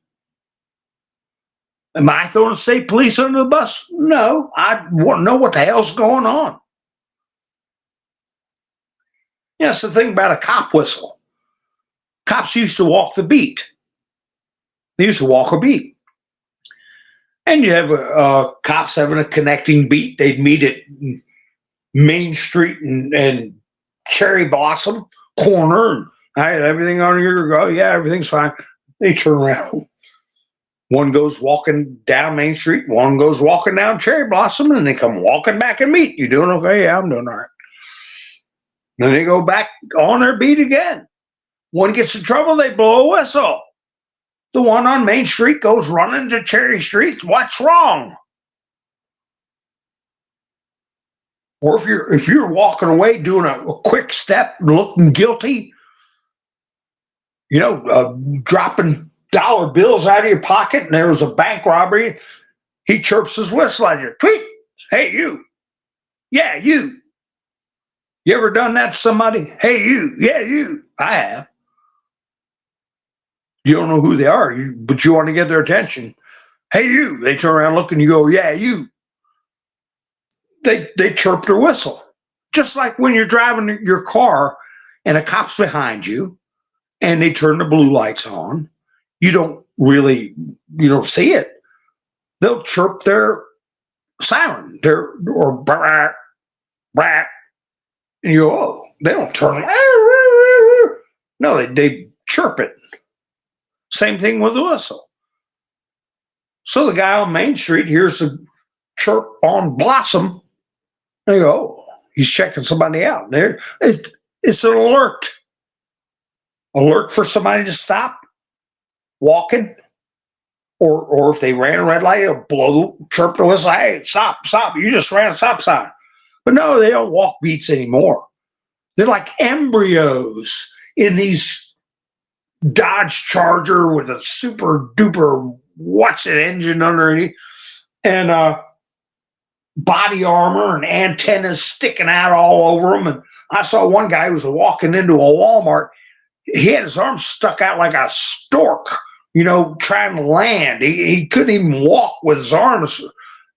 Am I throwing the state police under the bus? No, I want to know what the hell's going on. Yeah, it's the thing about a cop whistle. Cops used to walk the beat. They used to walk a beat. And you have cops having a connecting beat. They'd meet at Main Street and Cherry Blossom corner, and I had everything on your go. Yeah, everything's fine. They turn around. One goes walking down Main Street, one goes walking down Cherry Blossom, and they come walking back and meet. You doing okay? Yeah, I'm doing all right. Then they go back on their beat again. One gets in trouble, they blow a whistle. The one on Main Street goes running to Cherry Street. What's wrong? Or if you're walking away doing a quick step, looking guilty, dropping dollar bills out of your pocket, and there was a bank robbery, he chirps his whistle at you. Tweet, hey you, yeah you. You ever done that to somebody? Hey you, yeah you. I have. You don't know who they are, but you want to get their attention. Hey you. They turn around, look, and you go, yeah you. They chirp their whistle. Just like when you're driving your car and a cop's behind you and they turn the blue lights on, you don't see it. They'll chirp their siren, or brat, brat, and you go, oh, they don't turn. No, they chirp it. Same thing with the whistle. So the guy on Main Street hears the chirp on Blossom, and they go, oh, he's checking somebody out. It's an alert for somebody to stop walking, or if they ran a red light, they'll chirp the whistle. Hey, stop! You just ran a stop sign. But no, they don't walk beats anymore. They're like embryos in these Dodge Charger with a super duper engine underneath, and body armor and antennas sticking out all over them. And I saw one guy who was walking into a Walmart. He had his arms stuck out like a stork, trying to land. He couldn't even walk with his arms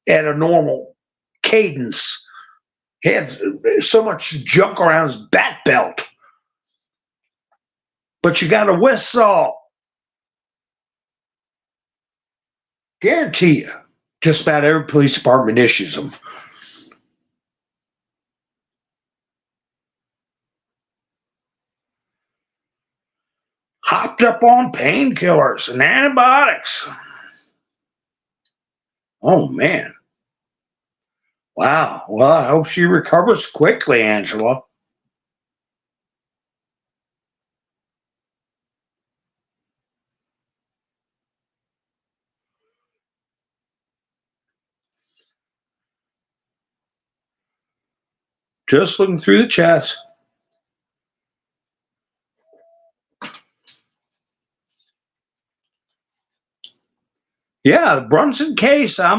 at a normal cadence. He had so much junk around his back belt. But you got a whistle. Guarantee you, just about every police department issues them. Hopped up on painkillers and antibiotics. Oh, man. Wow. Well, I hope she recovers quickly, Angela. Just looking through the chats. Yeah, the Brunson case, I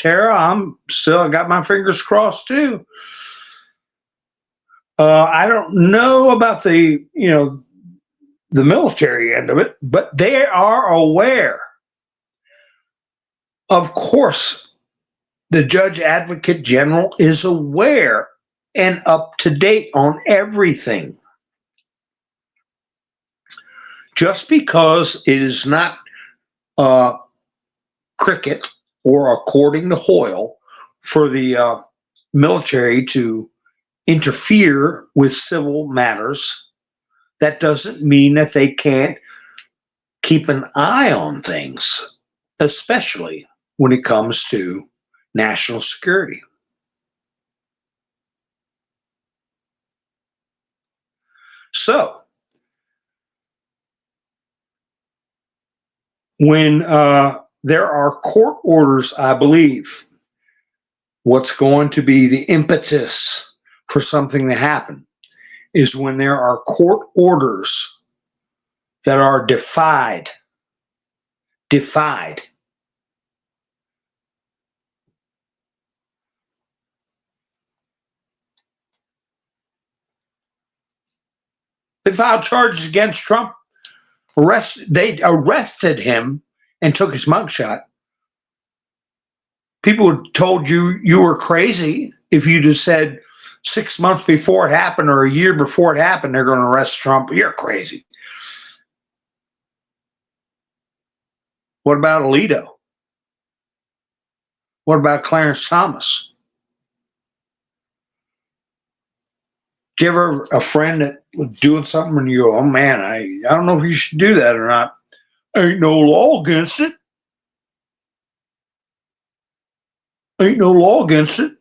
got my fingers crossed too. I don't know about the military end of it, but they are aware. Of course, the Judge Advocate General is aware and up to date on everything. Just because it is not cricket or according to Hoyle for the military to interfere with civil matters, that doesn't mean that they can't keep an eye on things, especially when it comes to national security. So, when there are court orders, I believe, what's going to be the impetus for something to happen is when there are court orders that are defied. They filed charges against Trump. They arrested him and took his mugshot. People told you were crazy if you just said 6 months before it happened or a year before it happened, they're going to arrest Trump. You're crazy. What about Alito? What about Clarence Thomas? Do you ever a friend that was doing something and you go, oh man, I don't know if you should do that or not. Ain't no law against it. Ain't no law against it.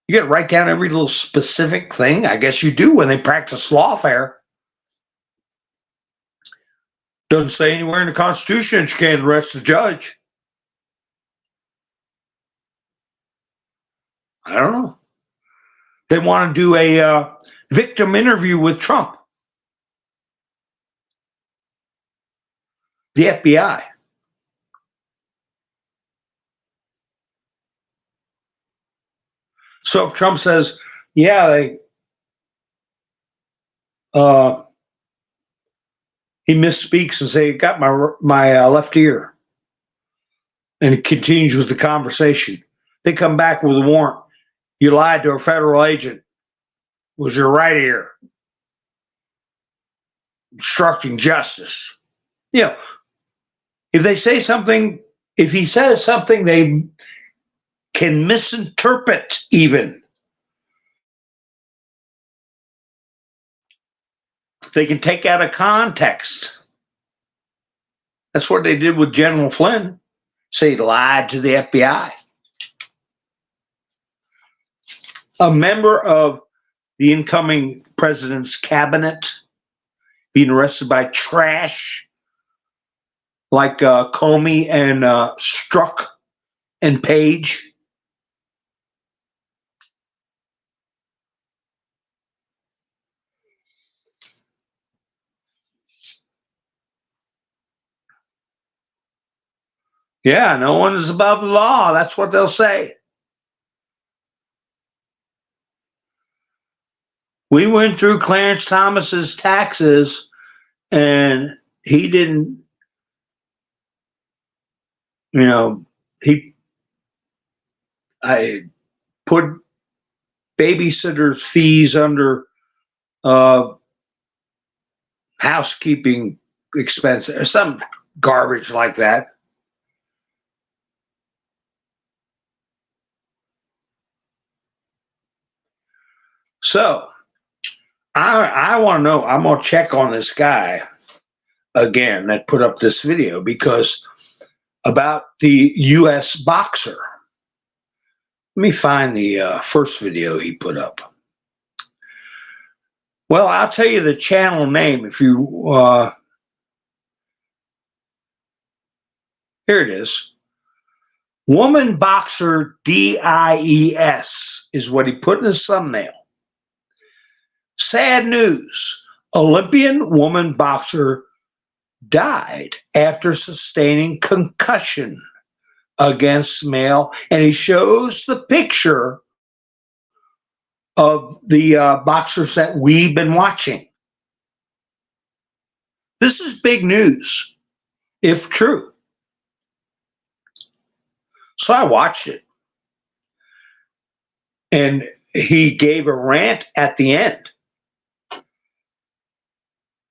You got to write down every little specific thing. I guess you do when they practice lawfare. Doesn't say anywhere in the Constitution that you can't arrest the judge. I don't know. They want to do a victim interview with Trump. The FBI. So if Trump says, yeah, he misspeaks and say, got my left ear, and it continues with the conversation. They come back with a warrant. You lied to a federal agent. It was your right ear. Obstructing justice. You know, if they say something, if he says something they can misinterpret even, they can take out of context. That's what they did with General Flynn. Say he lied to the FBI. A member of the incoming president's cabinet being arrested by trash like Comey and Strzok and Page. Yeah, no one is above the law. That's what they'll say. We went through Clarence Thomas's taxes and he didn't, I put babysitter fees under housekeeping expenses or some garbage like that. So I want to know, I'm going to check on this guy again that put up this video because about the U.S. boxer. Let me find the first video he put up. Well, I'll tell you the channel name if you, here it is. Woman Boxer DIES is what he put in his thumbnail. Sad news. Olympian woman boxer died after sustaining concussion against male. And he shows the picture of the boxers that we've been watching. This is big news, if true. So I watched it. And he gave a rant at the end.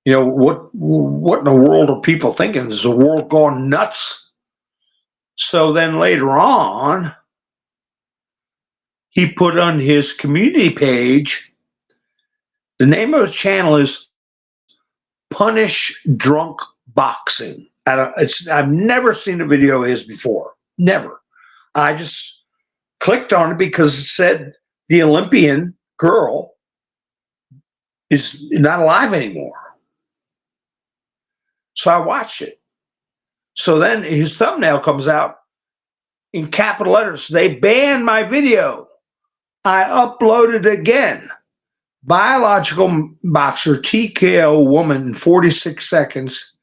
You know, what in the world are people thinking? Is the world going nuts? So then later on, he put on his community page, the name of his channel is Punish Drunk Boxing. I've never seen a video of his before. Never. I just clicked on it because it said the Olympian girl is not alive anymore. So I watched it. So then his thumbnail comes out in capital letters. They banned my video. I uploaded again. Biological boxer TKO woman in 46 seconds.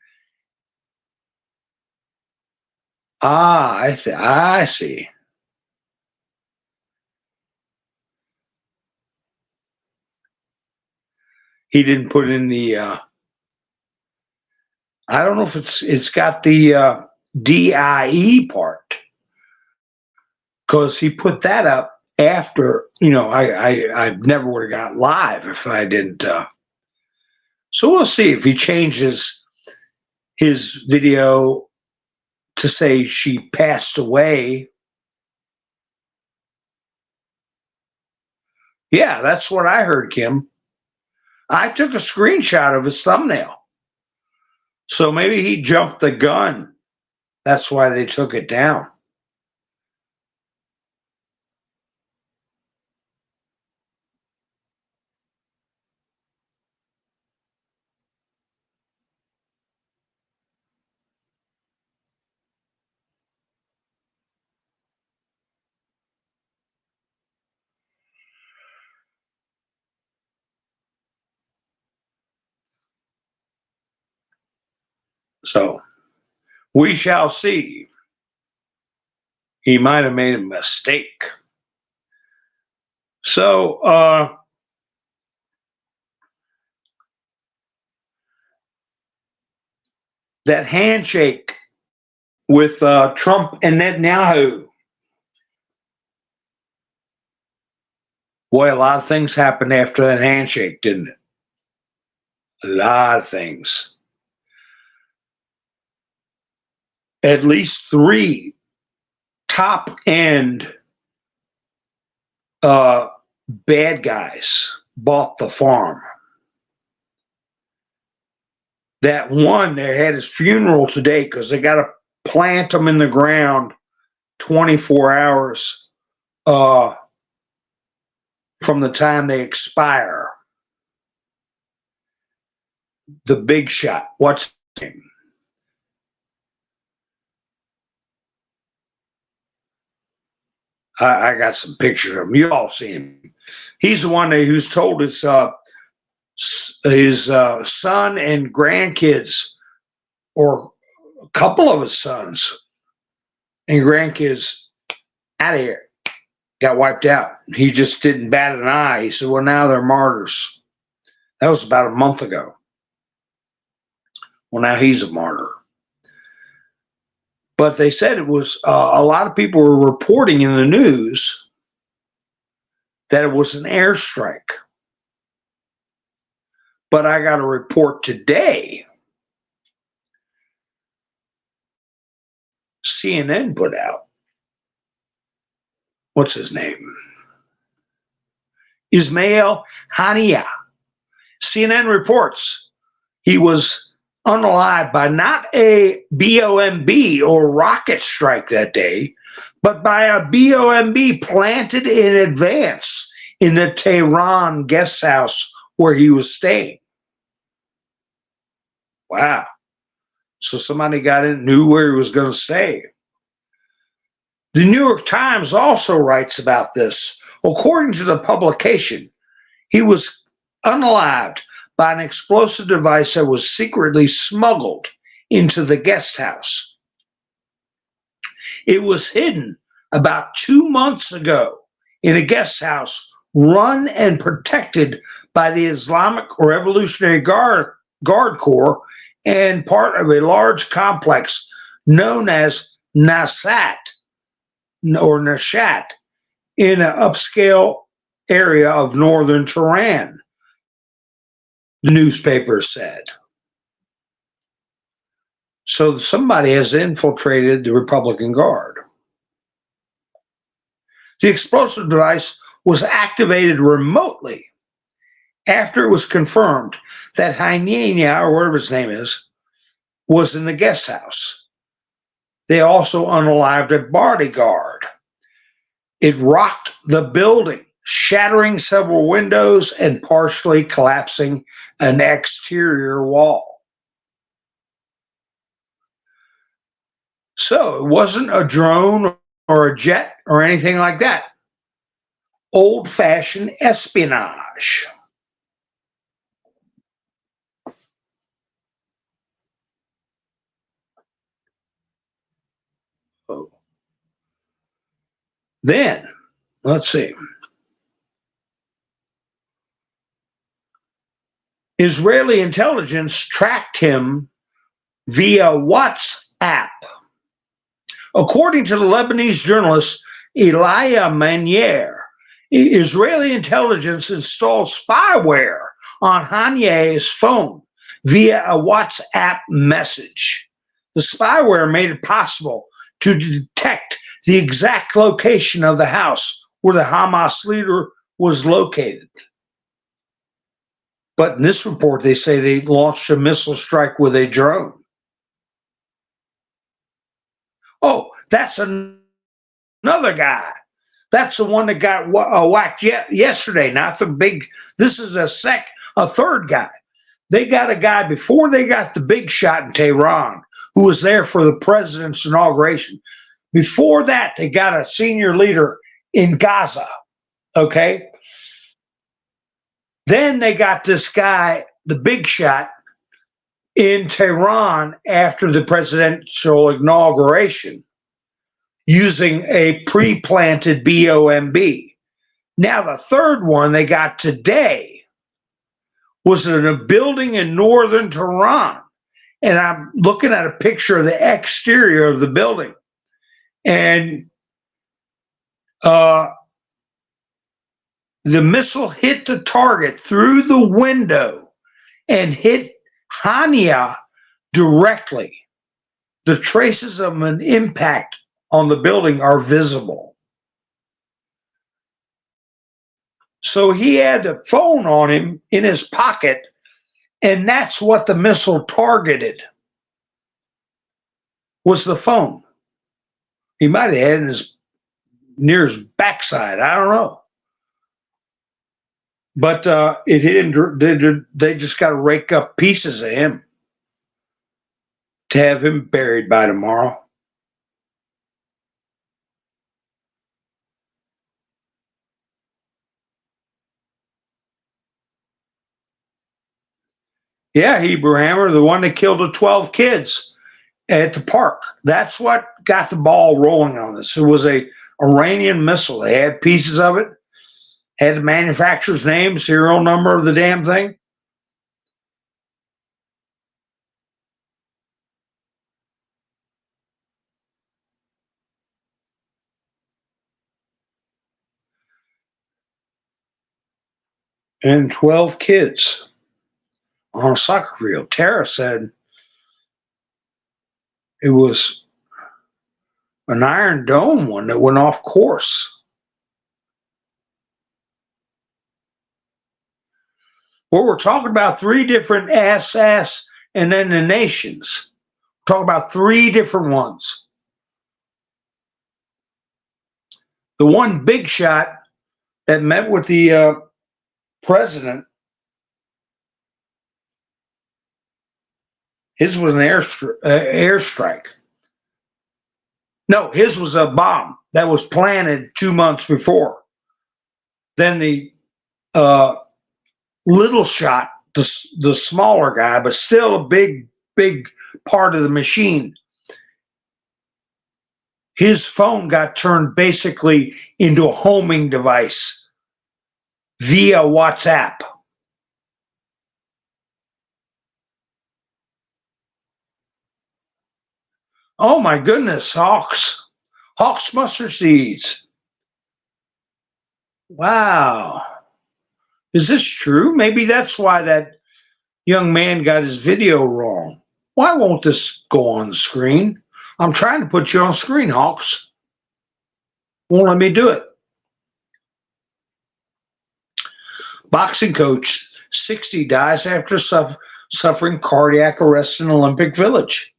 I see. He didn't put in the I don't know if it's got the DIE part, because he put that up after, I never would have got live if I didn't. So we'll see if he changes his video to say she passed away. Yeah, that's what I heard, Kim. I took a screenshot of his thumbnail. So maybe he jumped the gun. That's why they took it down. So we shall see. He might have made a mistake. So that handshake with Trump and Netanyahu. Boy, a lot of things happened after that handshake, didn't it? A lot of things. At least 3 top-end bad guys bought the farm. That one, they had his funeral today because they got to plant them in the ground 24 hours from the time they expire. The big shot. What's his name? I got some pictures of him. You all see him. He's the one who's told his son and grandkids, or a couple of his sons and grandkids, out of here. Got wiped out. He just didn't bat an eye. He said, well, now they're martyrs. That was about a month ago. Well, now he's a martyr. But they said it was, a lot of people were reporting in the news that it was an airstrike. But I got a report today. CNN put out. What's his name? Ismail Hania. CNN reports he was unalived by not a BOMB or rocket strike that day, but by a BOMB planted in advance in the Tehran guest house where he was staying. Wow. So somebody got in, knew where he was going to stay. The New York Times also writes about this. According to the publication, he was unalived by an explosive device that was secretly smuggled into the guest house. It was hidden about 2 months ago in a guest house run and protected by the Islamic Revolutionary Guard Corps and part of a large complex known as Nashat in an upscale area of northern Tehran, the newspaper said. So somebody has infiltrated the Republican Guard. The explosive device was activated remotely after it was confirmed that Hania, or whatever his name is, was in the guest house. They also unalived a bodyguard. It rocked the building, shattering several windows and partially collapsing an exterior wall. So it wasn't a drone or a jet or anything like that. Old-fashioned espionage. Then, let's see. Israeli intelligence tracked him via WhatsApp. According to the Lebanese journalist Elia Manier, Israeli intelligence installed spyware on Hania's phone via a WhatsApp message. The spyware made it possible to detect the exact location of the house where the Hamas leader was located. But in this report, they say they launched a missile strike with a drone. Oh, that's another guy. That's the one that got whacked yesterday, not the big. This is a third guy. They got a guy before they got the big shot in Tehran who was there for the president's inauguration. Before that, they got a senior leader in Gaza. Okay. Then they got this guy, the big shot, in Tehran after the presidential inauguration using a pre-planted bomb. Now, the third one they got today was in a building in northern Tehran. And I'm looking at a picture of the exterior of the building. And the missile hit the target through the window and hit Hania directly. The traces of an impact on the building are visible. So he had a phone on him in his pocket, and that's what the missile targeted, was the phone. He might have had it near his backside. I don't know. But it hit him. They just got to rake up pieces of him to have him buried by tomorrow. Yeah, Hebrew Hammer, the one that killed the 12 kids at the park. That's what got the ball rolling on this. It was a Iranian missile. They had pieces of it, had the manufacturer's name, serial number of the damn thing. And 12 kids on a soccer field. Tara said it was an Iron Dome one that went off course. Well, we're talking about three different SS and then the nations. We're talking about three different ones. The one big shot that met with the president, his was an airstrike. No, his was a bomb that was planted 2 months before. Then the little shot, the smaller guy, but still a big part of the machine. His phone got turned basically into a homing device via WhatsApp. Oh my goodness, Hawks mustard seeds. Wow. Is this true? Maybe that's why that young man got his video wrong. Why won't this go on the screen? I'm trying to put you on screen, Hawks. Won't let me do it. Boxing coach 60 dies after suffering cardiac arrest in Olympic Village.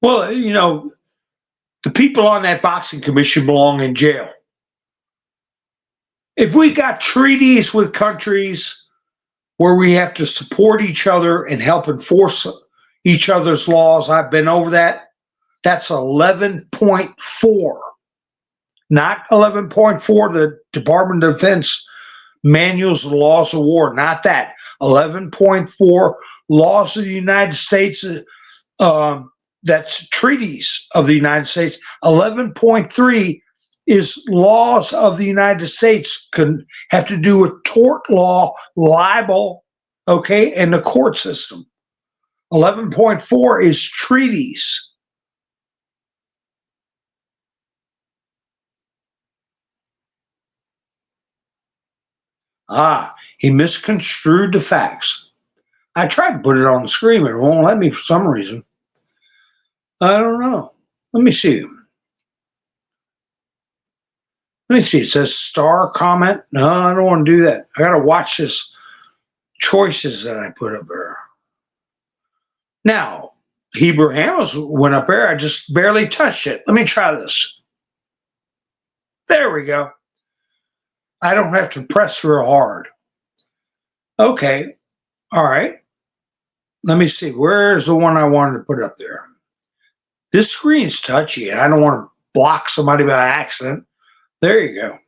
Well, you know, the people on that boxing commission belong in jail. If we got treaties with countries where we have to support each other and help enforce each other's laws, I've been over that. That's 11.4, not 11.4, the Department of Defense manuals of the laws of war, not that. 11.4 laws of the United States, that's treaties of the United States. 11.3 is laws of the United States, can have to do with tort law, libel, okay, and the court system. 11.4 is treaties. He misconstrued the facts. I tried to put it on the screen, but it won't let me for some reason. I don't know. Let me see. Let me see. It says star comment. No, I don't want to do that. I got to watch this choices that I put up there. Now, Hebrew Hamels went up there. I just barely touched it. Let me try this. There we go. I don't have to press real hard. Okay. All right. Let me see. Where's the one I wanted to put up there? This screen's touchy, and I don't want to block somebody by accident. There you go.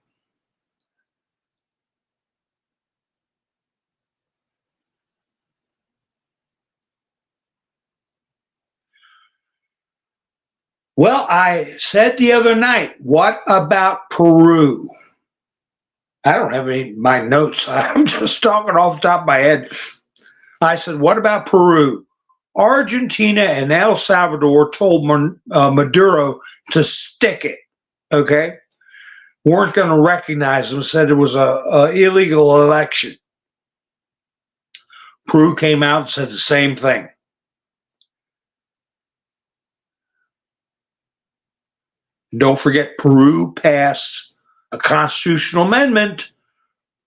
Well, I said the other night, what about Peru? I don't have any of my notes. I'm just talking off the top of my head. I said, what about Peru? Argentina and El Salvador told Maduro to stick it, okay? Weren't going to recognize him, said it was a illegal election. Peru came out and said the same thing. Don't forget, Peru passed a constitutional amendment,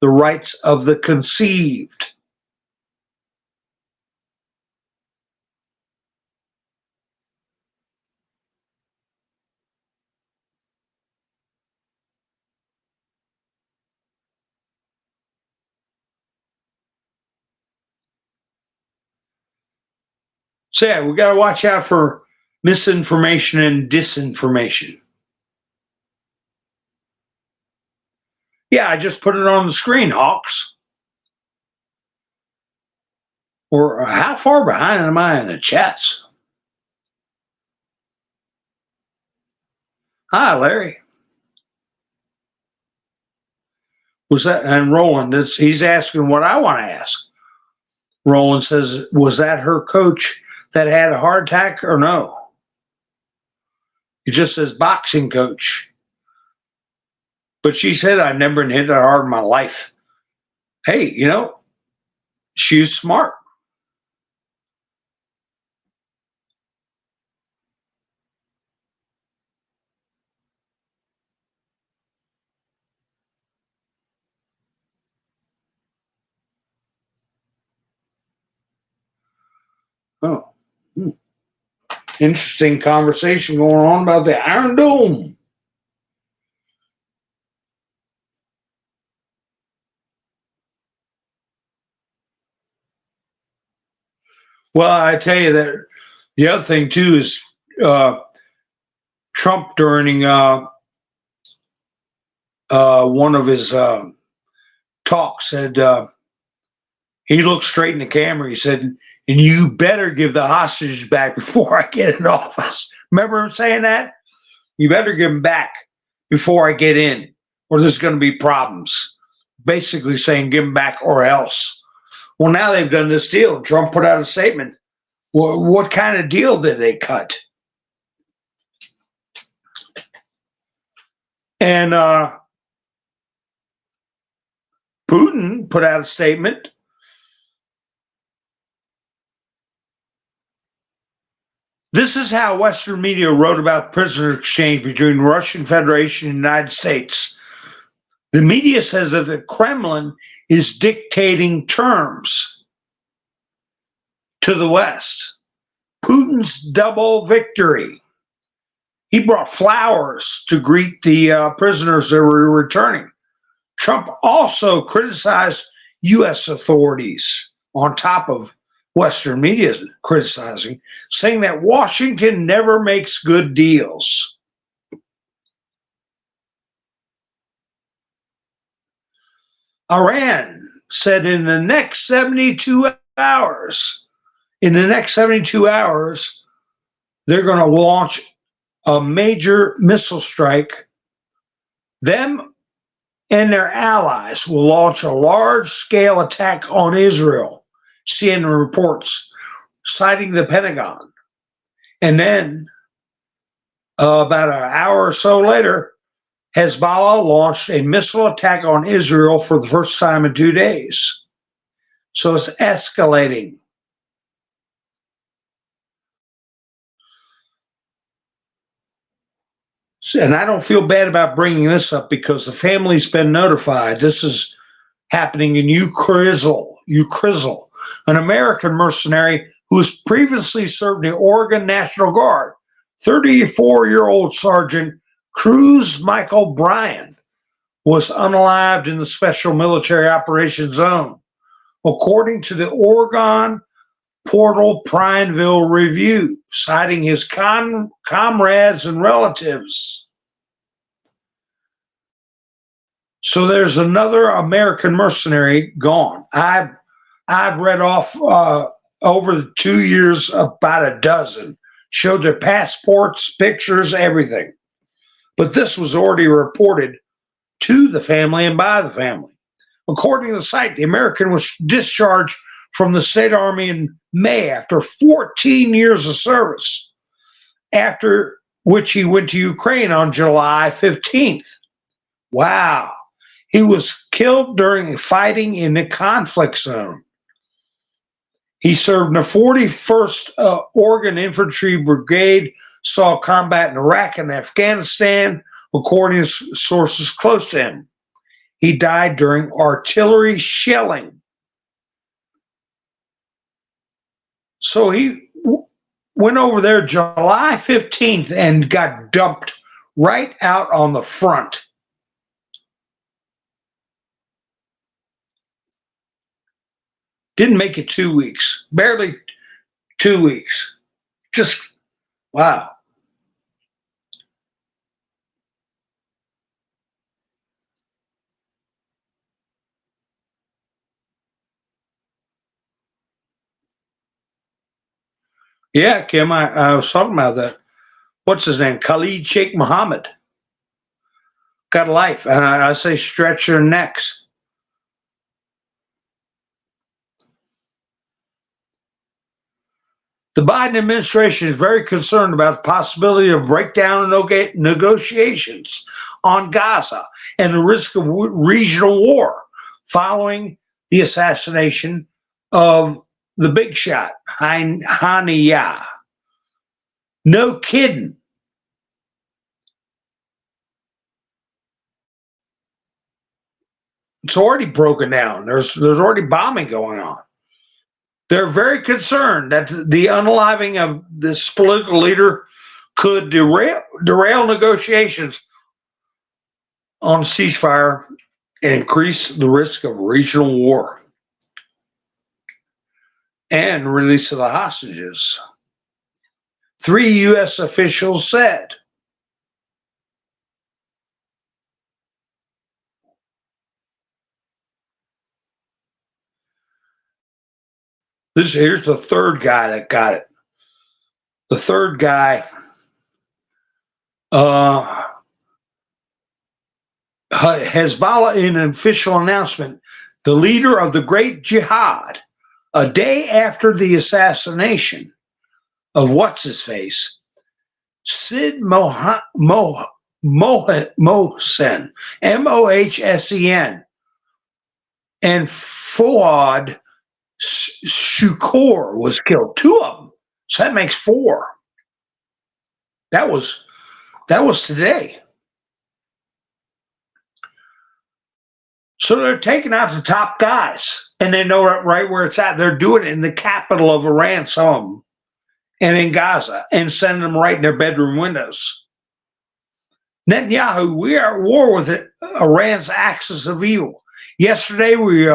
the rights of the conceived. So yeah, we got to watch out for misinformation and disinformation. Yeah, I just put it on the screen, Hawks. Or how far behind am I in the chats? Hi, Larry. Was that, and Roland, he's asking what I want to ask. Roland says, was that her coach that had a heart attack or no? It just says boxing coach. But she said, I've never been hit that hard in my life. Hey, you know, she's smart. Oh, interesting conversation going on about the Iron Dome. Well, I tell you that the other thing too is Trump during one of his talks said he looked straight in the camera. He said, "And you better give the hostages back before I get in office." Remember him saying that? You better give them back before I get in, or there's going to be problems. Basically saying, give them back or else. Well, now they've done this deal, and Trump put out a statement. Well, what kind of deal did they cut? And Putin put out a statement. This is how Western media wrote about the prisoner exchange between the Russian Federation and the United States. The media says that the Kremlin is dictating terms to the West. Putin's double victory. He brought flowers to greet the prisoners that were returning. Trump also criticized U.S. authorities on top of Western media criticizing, saying that Washington never makes good deals. Iran said in the next 72 hours, they're going to launch a major missile strike. Them and their allies will launch a large-scale attack on Israel, CNN reports, citing the Pentagon. And then, about an hour or so later, Hezbollah launched a missile attack on Israel for the first time in 2 days. So it's escalating. And I don't feel bad about bringing this up because the family's been notified. This is happening in Ukrizzle, an American mercenary who has previously served in the Oregon National Guard. 34-year-old Sergeant Cruz Michael Bryan was unalived in the Special Military Operations Zone, according to the Oregon Portal Prineville Review, citing his comrades and relatives. So there's another American mercenary gone. I've read off over the 2 years about a dozen, showed their passports, pictures, everything. But this was already reported to the family and by the family. According to the site, the American was discharged from the State Army in May after 14 years of service, after which he went to Ukraine on July 15th. Wow. He was killed during fighting in the conflict zone. He served in the 41st Oregon Infantry Brigade, saw combat in Iraq and Afghanistan, according to sources close to him. He died during artillery shelling. So he went over there July 15th and got dumped right out on the front. Didn't make it 2 weeks, barely 2 weeks. Just, wow. Yeah, Kim, I was talking about that. What's his name? Khalid Sheikh Mohammed. Got life. And I say stretch your necks. The Biden administration is very concerned about the possibility of breakdown in negotiations on Gaza and the risk of regional war following the assassination of the big shot, Haniyeh. No kidding. It's already broken down. There's already bombing going on. They're very concerned that the unaliving of this political leader could derail negotiations on ceasefire and increase the risk of regional war and release of the hostages. 3 U.S. officials said. Here's the third guy that got it. The third guy Hezbollah, in an official announcement, the leader of the Great Jihad, a day after the assassination of what's-his-face, Sid Mohsen, Mohsen, and Fuad Shukor was killed. 2 of them. So that makes 4. That was today. So they're taking out the top guys, and they know right where it's at. They're doing it in the capital of Iran, some of them, and in Gaza, and sending them right in their bedroom windows. Netanyahu, we are at war with Iran's axis of evil. Yesterday, we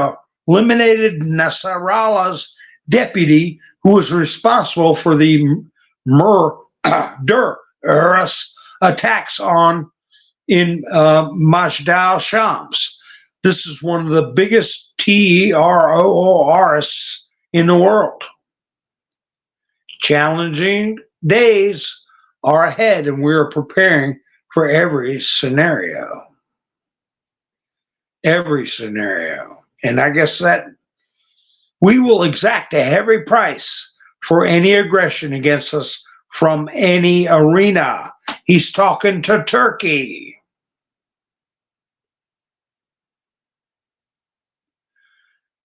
eliminated Nasrallah's deputy, who was responsible for the attacks in Majdal Shams. This is one of the biggest terrorists in the world. Challenging days are ahead, and we are preparing for every scenario. Every scenario. And I guess that we will exact a heavy price for any aggression against us from any arena. He's talking to Turkey.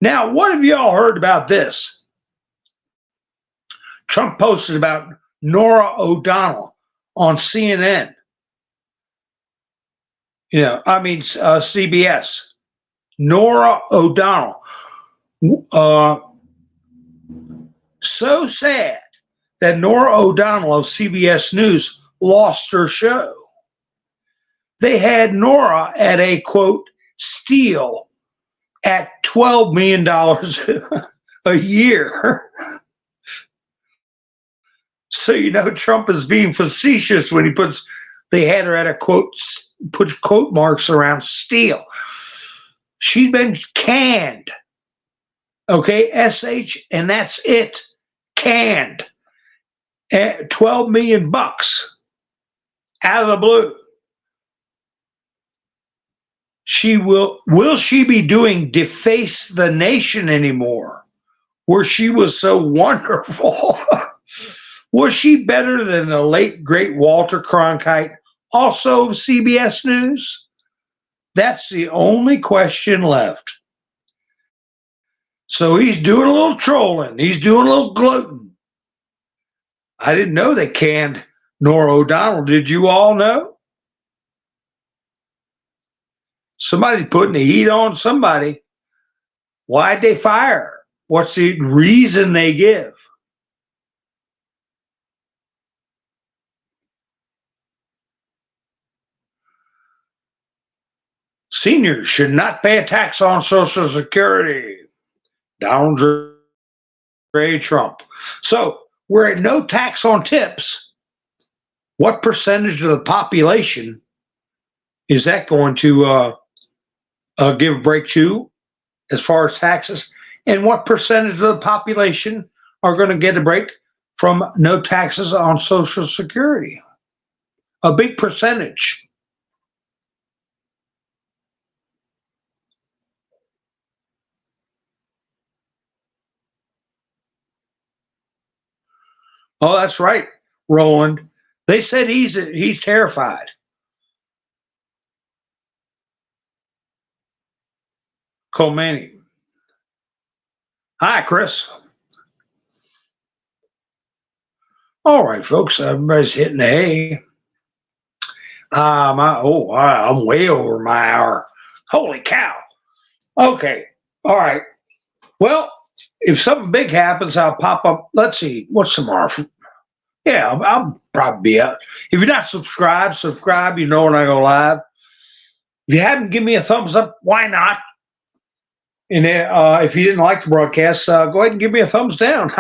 Now, what have y'all heard about this? Trump posted about Norah O'Donnell on CNN. CBS. Nora O'Donnell. So sad that Nora O'Donnell of CBS News lost her show. They had Nora at a, quote, steal at $12 million a year. So, Trump is being facetious when they had her at a, quote, put quote marks around steal. She's been canned. Okay, SH, and that's it. Canned. At $12 million out of the blue. Will she be doing Deface the Nation anymore? Where she was so wonderful? Was she better than the late great Walter Cronkite, also of CBS News? That's the only question left. So he's doing a little trolling. He's doing a little gloating. I didn't know they canned Nora O'Donnell. Did you all know? Somebody's putting the heat on somebody. Why'd they fire her? What's the reason they give? Seniors should not pay a tax on Social Security. Donald J. Trump. So we're at no tax on tips. What percentage of the population is that going to give a break to as far as taxes? And what percentage of the population are going to get a break from no taxes on Social Security? A big percentage. Oh, that's right, Roland. They said he's terrified. Khomeini. Hi, Chris. All right, folks. Everybody's hitting the hay. I'm way over my hour. Holy cow. Okay. All right. Well, if something big happens, I'll pop up. Let's see. What's tomorrow? Yeah, I'll probably be out. If you're not subscribe. You know when I go live. If you haven't, give me a thumbs up. Why not? And if you didn't like the broadcast, go ahead and give me a thumbs down.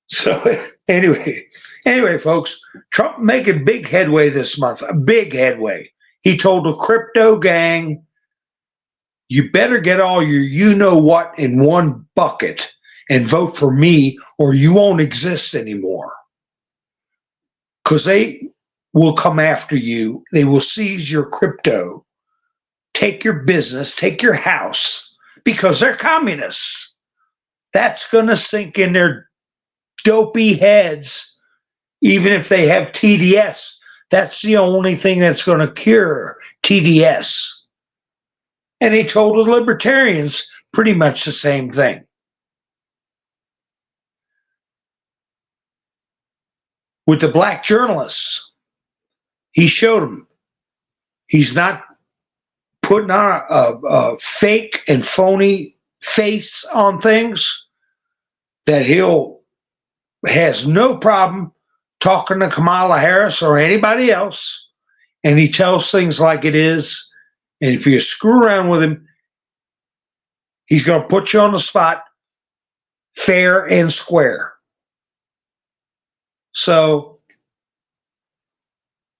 So anyway, folks, Trump making big headway this month. A big headway. He told the crypto gang, you better get all your you-know-what in one bucket and vote for me or you won't exist anymore. Because they will come after you. They will seize your crypto, take your business, take your house, because they're communists. That's going to sink in their dopey heads, even if they have TDS. That's the only thing that's going to cure TDS. And he told the libertarians pretty much the same thing. With the black journalists, he showed them he's not putting on a fake and phony face on things, that has no problem talking to Kamala Harris or anybody else, and he tells things like it is. And if you screw around with him, he's going to put you on the spot fair and square. So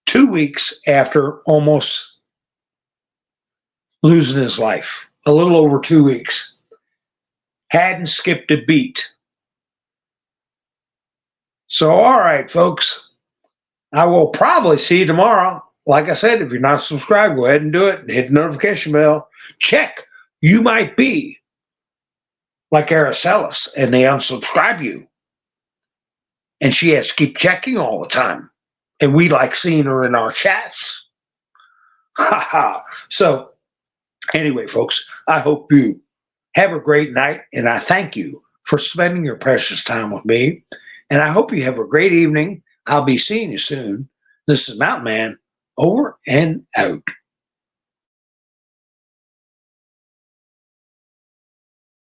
2 weeks after almost losing his life, a little over 2 weeks, hadn't skipped a beat. So, all right, folks, I will probably see you tomorrow. Like I said, if you're not subscribed, go ahead and do it. Hit the notification bell. Check. You might be like Araceli and they unsubscribe you. And she has to keep checking all the time. And we like seeing her in our chats. So, anyway, folks, I hope you have a great night. And I thank you for spending your precious time with me. And I hope you have a great evening. I'll be seeing you soon. This is Mountain Man, over and out.